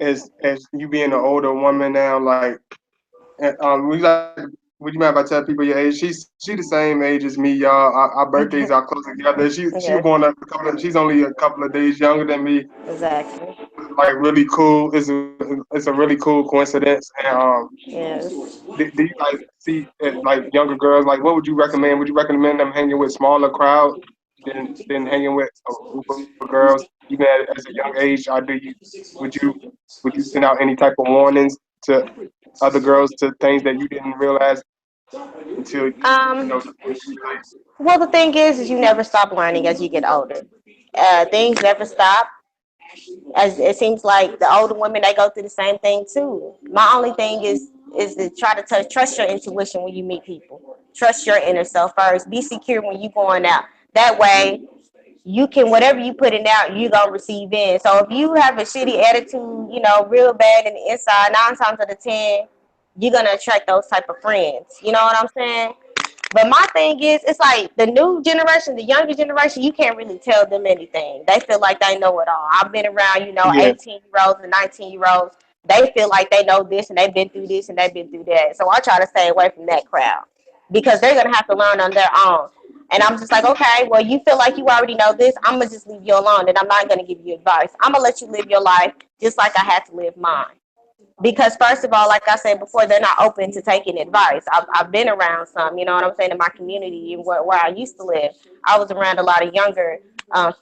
as you being an older woman now, like, would you like, would you mind if I tell people your age? She the same age as me, y'all. Our birthdays are close together. She was Yes, born she's only a couple of days younger than me. exactly. Like really cool. It's a really cool coincidence. And Yes. do you like see like younger girls? Like, what would you recommend? Would you recommend them hanging with smaller crowd than hanging with a group of girls, even as a young age? Or would you would you send out any type of warnings to other girls to things that you didn't realize until Um, you realize? well, the thing is you never stop learning as you get older. Things never stop. As it seems like the older women, they go through the same thing too. My only thing is to try to trust your intuition when you meet people. Trust your inner self first. Be secure when you going out. That way, you can whatever you put in out, you gonna receive in. So if you have a shitty attitude, real bad in the inside, 9 times out of 10, you're gonna attract those type of friends. You know what I'm saying? But my thing is, it's like the new generation, the younger generation, you can't really tell them anything. They feel like they know it all. I've been around, Yeah, 18-year-olds and 19-year-olds. They feel like they know this and they've been through this and they've been through that. So I try to stay away from that crowd because they're going to have to learn on their own. And I'm just like, okay, well, you feel like you already know this. I'm going to just leave you alone and I'm not going to give you advice. I'm going to let you live your life just like I had to live mine. Because first of all, like I said before, they're not open to taking advice. I've been around some, you know what I'm saying, in my community and where I used to live. I was around a lot of younger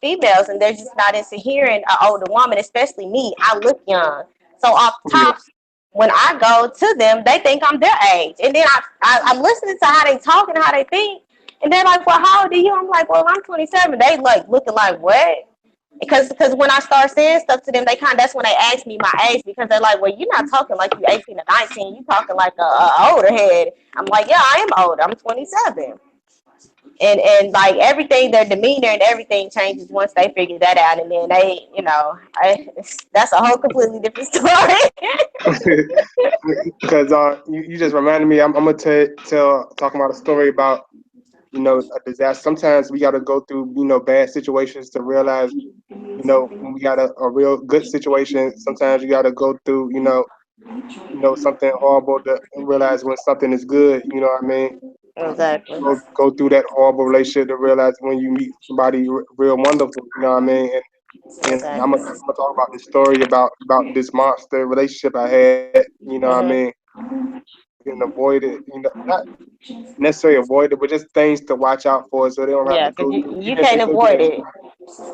females, and they're just not into hearing an older woman, especially me. I look young, so off yeah, tops. When I go to them, they think I'm their age, and then I'm listening to how they talk and how they think, and they're like, "Well, how old are you?" I'm like, "Well, I'm 27." They like looking like what? Because when I start saying stuff to them, that's when they ask me my age because they're like, well, you're not talking like you 18 or 19, you talking like a older head. I'm like, yeah, I am older. I'm 27. And like everything, their demeanor and everything changes once they figure that out, and then that's a whole completely different story. because you just reminded me. I'm gonna tell talking about a story about a disaster. Sometimes we got to go through bad situations to realize when we got a real good situation. Sometimes you got to go through something horrible to realize when something is good. You know what I mean? Exactly. Go through that horrible relationship to realize when you meet somebody real wonderful. You know what I mean? And I'm Exactly. gonna talk about this story about this monster relationship I had. You know what I mean? Hmm. And avoid it. Not necessarily avoid it, but just things to watch out for so they don't have Yeah, to because go you, through, you even if they can't go through avoid that. it.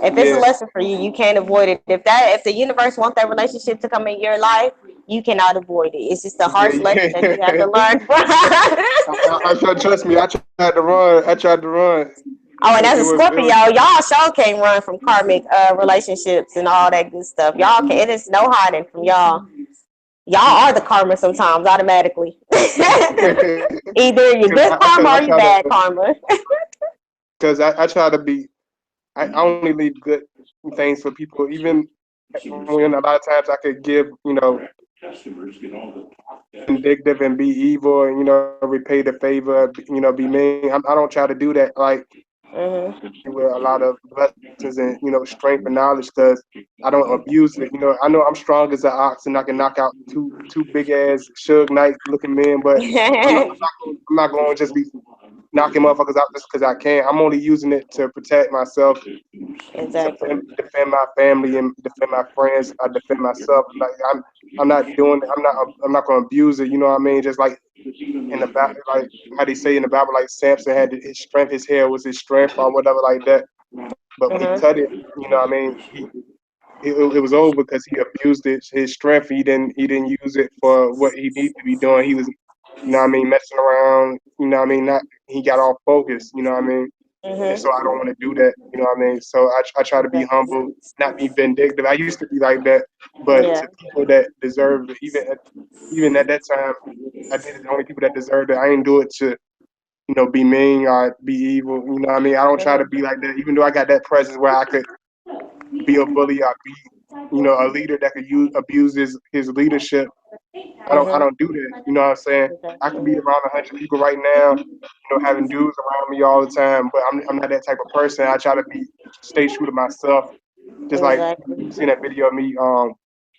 If it's a Yeah, lesson for you, you can't avoid it. If the universe wants that relationship to come in your life, you cannot avoid it. It's just a harsh lesson that you have yeah. to learn from. Trust me. I tried to run. I tried to run. Oh, and as a It was Scorpio, y'all sure can't run from karmic relationships and all that good stuff. Y'all can. It is no hiding from y'all. Y'all are the karma sometimes automatically. Either you're good because karma I or you try to bad karma. I try to be. I only leave good things for people, even when a lot of times I could give vindictive and be evil and repay the favor, be mean. I don't try to do that. Like Hmm. with a lot of blessings and strength and knowledge because I don't abuse it. I know I'm strong as an ox and I can knock out two big ass Suge Knight looking men, but I'm not going to just be knocking motherfuckers out just because I can. I'm only using it to protect myself, to Exactly. defend my family and defend my friends. I defend myself. Like I'm not doing it. I'm not going to abuse it. You know what I mean? Just like in the Bible, like how they say in the Bible, like Samson had his strength, his hair was his strength or whatever like that. But when he cut it, Hmm. what I mean, it was over because he abused his strength. He didn't use it for what he needed to be doing. He was, messing around. Not he got off focus. You know what I mean? and so I Mhm. don't want to do that. You know what I mean? So I try to be humble, Exactly. not be vindictive. I used to be like that, but Yeah. to people that deserve it, even at that time, I did it to only people that deserved it. I didn't do it to be mean or be evil. You know what I mean? I don't try to be Mhm. like that, even though I got that presence where I could be a bully or be, a leader that could abuse his leadership. I Mhm. don't do that. You know what I'm saying? I could be Exactly. around 100 people right now, having dudes around me all the time, but I'm not that type of person. I try to stay true to myself. Just like Exactly. you seen that video of me,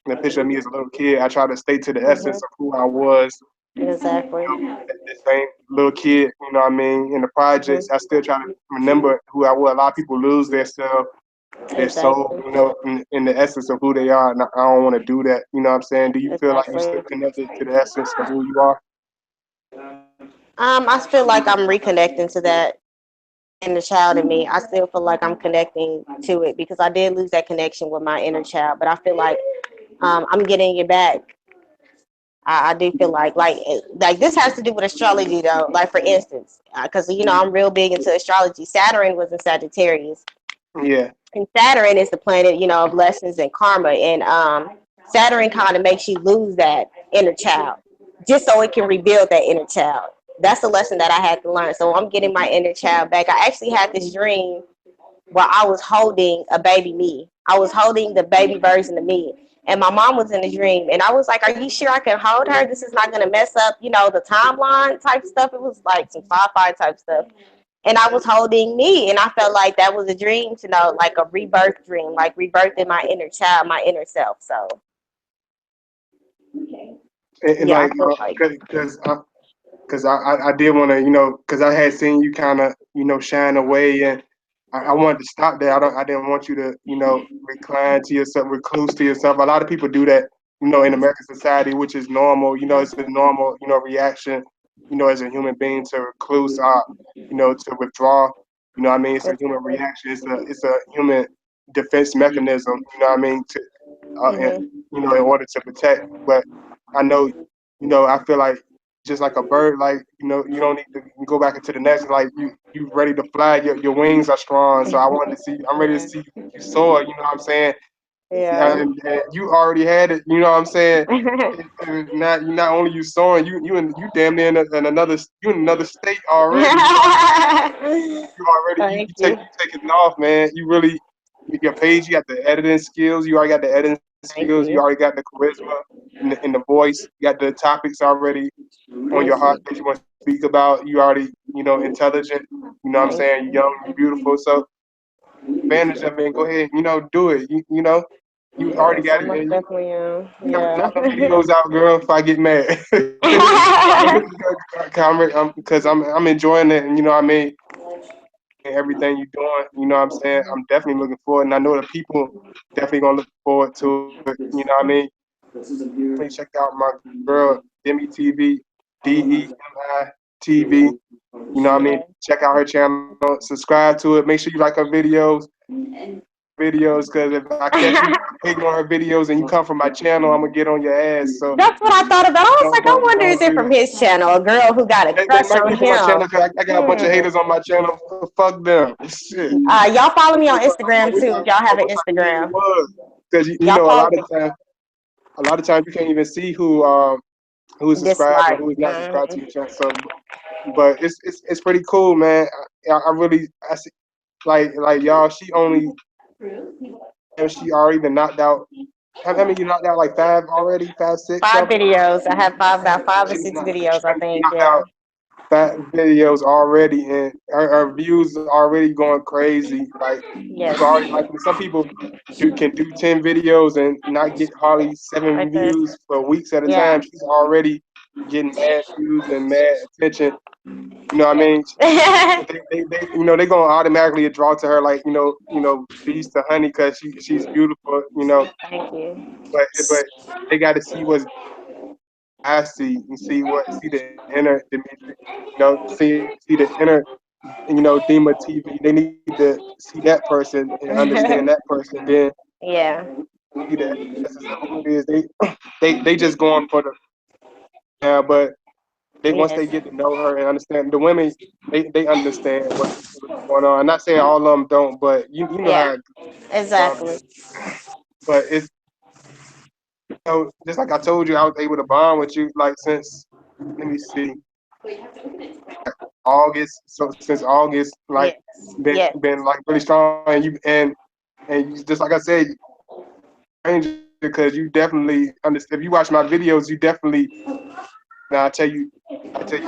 the picture of me as a little kid. I try to stay to the essence Mhm. of who I was. Exactly. The same little kid, you know what I mean? In the projects, I Mhm. still try to remember who I was. A lot of people lose their soul, Exactly. in the essence of who they are. And I don't want to do that. You know what I'm saying? Do you feel like you Exactly. still connected to the essence of who you are? I feel like I'm reconnecting to that inner child in me. I still feel like I'm connecting to it because I did lose that connection with my inner child, but I feel like I'm getting it back. I do feel like this has to do with astrology though. Like for instance, because I'm real big into astrology. Saturn was in Sagittarius, Yeah. and Saturn is the planet of lessons and karma, and Saturn kind of makes you lose that inner child, just so it can rebuild that inner child. That's the lesson that I had to learn. So I'm getting my inner child back. I actually had this dream where I was holding a baby me. I was holding the baby version of me. And my mom was in the dream. And I was like, are you sure I can hold her? This is not going to mess up, the timeline type stuff. It was like some sci-fi type stuff. And I was holding me. And I felt like that was a dream to know, like a rebirth dream, like rebirthing my inner child, my inner self. So, And yeah, I like, feel like. because I did want to, because I had seen you kind of, shine away, and I wanted to stop there. I didn't want you to, recline to yourself, recluse to yourself. A lot of people do that, in American society, which is normal. It's a normal, reaction, as a human being to recluse, to withdraw. You know what I mean? It's a human reaction. It's a human defense mechanism. You know what I mean? And, Mm-hmm. in order to protect. But I know, I feel like just like a bird, like you don't need to go back into the nest. Like you ready to fly. Your wings are strong. So I wanted to see. I'm ready to Yeah. see you soar. You know what I'm saying? Yeah. And you already had it. You know what I'm saying? And not only you soaring, you damn near in another state already. You already Thank take you. taking off, man. You really your page. You got the editing skills. You already got the editing skills. Thank You already you. got the charisma in the voice. You got the topics already on your Thank heart you. that you want to speak about. You already intelligent. You know what I'm Thank saying? You're you. young. You're beautiful. So advantage of it. And go ahead. Do it. You already Yes, I got it. most And definitely am. knock Yeah. them videos out, girl. If I get mad. Because I'm enjoying it, and I mean everything you're doing. You know what I'm saying? I'm definitely looking forward, and I know the people definitely gonna look forward to it. You know what I mean? Definitely check out my girl Demitv, DEMITV. You know what I mean? Yeah. Check out her channel, subscribe to it. Make sure you like her videos, because if I catch you hating on her videos and you come from my channel, I'm gonna get on your ass. So That's what I thought about. I was like, I wonder don't is it do from that. his channel? A girl who got a They crush might be on from my channel him. because I got a bunch of haters on my channel. Fuck them. Shit. Y'all follow me on I Instagram wish too. If y'all I have an wish I knew who it Instagram, was, because y'all follow me. a lot of times you can't even see who is subscribed and Dislike. who is not subscribed to your channel. So, but it's pretty cool, man. I really I see like y'all. She only she already been knocked out. I mean, you knocked out like five already, five, six, Five seven. videos. I have about five or She six she videos. I done think. knocked Yeah. out fat videos already, and her views are already going crazy. Like Yes. people already liking it. Some people can do 10 videos and not get hardly seven Right there. views for weeks at a Yeah. time. She's already getting mad views and mad attention. You know what I Yes. mean? They they gonna automatically draw to her like bees to honey because she's beautiful. Thank you. But they got to see what's I see and see the inner Dimitri. See the inner Dima TV. They need to see that person and understand that person. Then Yeah. see the essence of who it is. They just going for the now, but once Yes. they get to know her and understand the women, they understand what she's feeling. going on. I'm not saying all of them don't, but you know Yeah, how. exactly. But it's just like I told you, I was able to bond with you like since let me see August. So since August, like Yes, been yes. been like really strong, and you just like I said, stranger because you definitely understand. If you watch my videos, you definitely. Now I tell you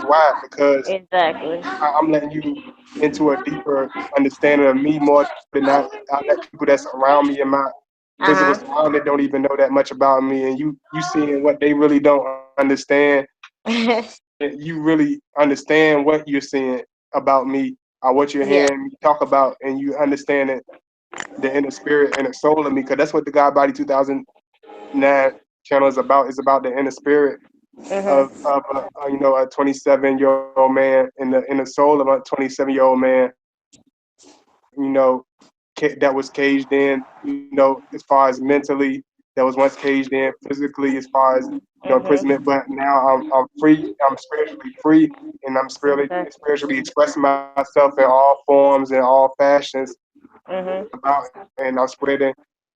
why because Exactly. I'm letting you into a deeper understanding of me more than I let people that's around me in my physical Uh surrounding don't even know that much about me, and you seeing what they really don't understand. huh. You really understand what you're seeing about me or what you're Yeah. hearing me talk about, and you understand it, the inner spirit and the soul of me, because that's what the God Body 2009 channel is about. It's about the inner spirit Mhm. of a 27-year-old man in the soul of a 27-year-old man you know, that was caged in, as far as mentally, that was once caged in physically, as far as imprisonment. Mhm. But now I'm free. I'm spiritually free, and I'm Okay. spiritually expressing myself in all forms and all fashions Mhm. about, and I'm spreading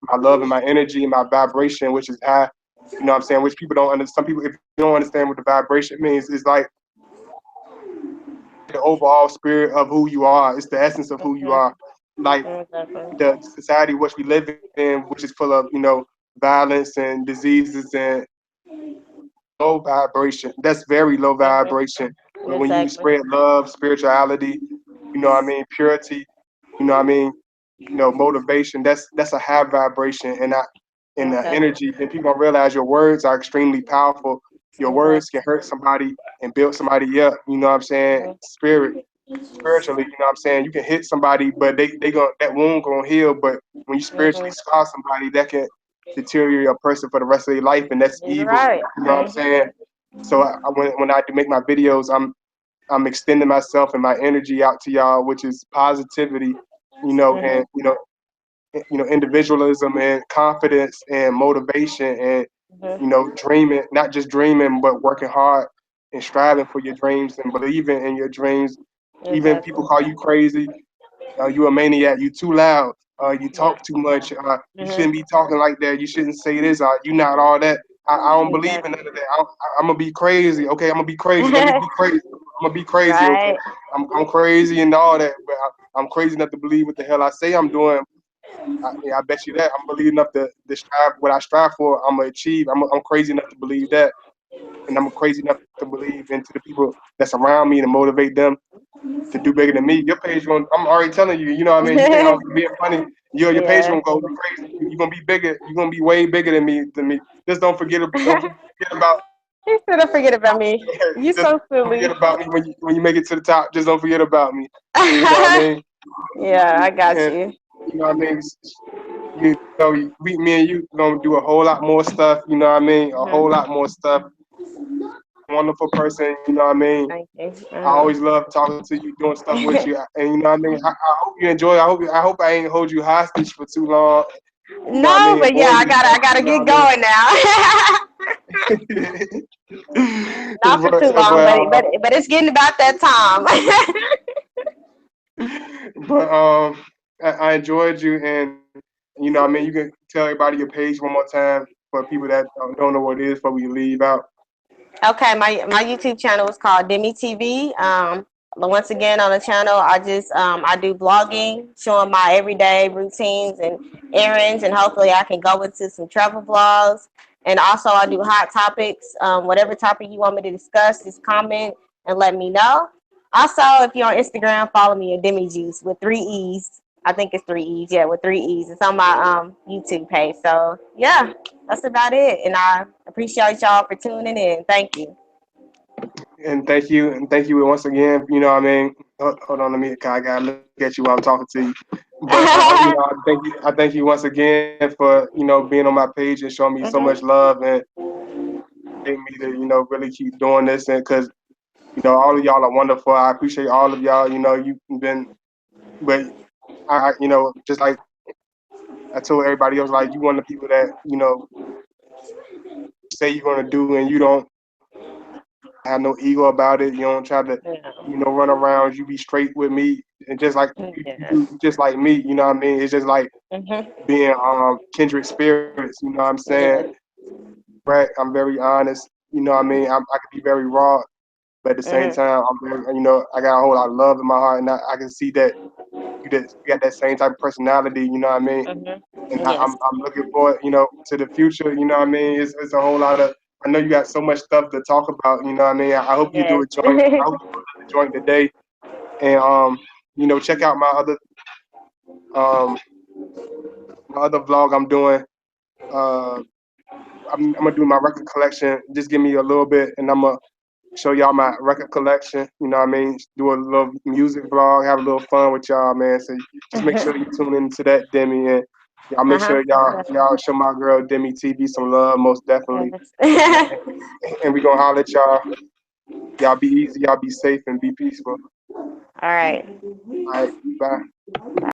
my love and my energy and my vibration, which is high. You know what I'm saying? Which people don't understand. Some people, if you don't understand what the vibration means, it's like the overall spirit of who you are. It's the essence of who you Mhm. are. Like Exactly. the society which we live in, which is full of violence and diseases and low vibration. That's very low Mhm. vibration. But when you Exactly. spread love, spirituality, purity, you know what I mean, motivation. That's a high vibration, and the Okay. energy. And people don't realize your words are extremely powerful. Your Okay. words can hurt somebody and build somebody up. You know what I'm saying? Mhm. Spiritually, you know what I'm saying? You can hit somebody, but they going that wound gonna heal. But when you spiritually Mhm. scar somebody, that can deteriorate a person for the rest of their life, and that's You're evil. right. You know what I'm Mhm. saying? So when I do make my videos, I'm extending myself and my energy out to y'all, which is positivity, and Mhm. individualism and confidence and motivation and Mhm. dreaming, not just dreaming, but working hard and striving for your dreams and believing in your dreams. Even people Exactly. call you crazy, you a maniac, you too loud, you Yeah. talk too much, you shouldn't Mhm. be talking like that, you shouldn't say this, you not all that. I don't believe in none Exactly. of that. I'm gonna be crazy, okay? I'm gonna be crazy. Let me be crazy. I'm gonna be crazy, okay? Right. I'm crazy and all that, but I'm crazy enough to believe what the hell I say I'm doing. Yeah, I bet you that. I'm believing enough to strive what I strive for. I'm gonna achieve. I'm crazy enough to believe that, and I'm crazy enough to believe into the people that's around me to motivate them to do bigger than me. Your page going. I'm already telling you. You know what I mean? You think I'm being funny? Your page Yeah. gonna go crazy. You're gonna be bigger. You're gonna be way bigger than me. Just don't forget about. He said, "Don't forget about me." You Just so don't forget silly. about me when you make it to the top. Just don't forget about me. You know what I mean? Yeah, I got And you. you know what I mean? Me and you gonna do a whole lot more stuff. You know what I mean? A whole Mhm. lot more stuff. Wonderful person. You know what I mean? Thank you. I always love talking to you, doing stuff with you, and you know what I mean. I hope you enjoy. I hope I ain't hold you hostage for too long. You know what I No, mean? but yeah, Bore you to I death. gotta You know get what going now. I Not for mean? too long, but but it's getting about that time. but I enjoyed you, and you know what I mean. You can tell everybody your page one more time for people that don't know what it is before we leave out. Okay, my YouTube channel is called Demitv. But once again, on the channel, I do blogging, showing my everyday routines and errands, and hopefully I can go into some travel vlogs. And also, I do hot topics. Whatever topic you want me to discuss, just comment and let me know. Also, if you're on Instagram, follow me at Demi Juice with 3 E's. I think it's 3 E's. Yeah, with 3 E's. It's on my YouTube page. So yeah, that's about it. And I appreciate y'all for tuning in. Thank you. And thank you once again. You know what I mean. Hold on, let me. I gotta look at you while I'm talking to you. But I thank you once again for being on my page and showing me so much Mhm. love and getting me to really keep doing this, and because all of y'all are wonderful. I appreciate all of y'all. You've been, but just like I told everybody else, like you one of the people that say you're gonna do, and you don't have no ego about it. You don't try to Yeah. run around. You be straight with me. and just like Yes. you just like me, you know what I mean? It's just like Mhm. being kindred spirits, you know what I'm saying? Yes. Right? I'm very honest, you know what I mean? I can be very raw, but at the same Mhm. time, I'm very, you know, I got a whole lot of love in my heart, and I can see that you got that same type of personality, you know what I mean? Mhm. And Yes. I'm looking forward, you know, to the future, you know what I mean? It's a whole lot of, I know you got so much stuff to talk about, you know what I mean? I hope you do Yes. a joint, I hope you do another joint today, and you know, check out um my other vlog I'm doing. Uh, I'm gonna do my record collection. Just give me a little bit, and I'm gonna show y'all my record collection. You know what I mean? Do a little music vlog, have a little fun with y'all, man. So just make sure you tune into that, Demi, and y'all make Uh-huh. sure y'all show my girl Demitv some love, most definitely. Yes. And we gonna holler at y'all. Y'all be easy, y'all be safe, and be peaceful. All right. All right, bye. Bye.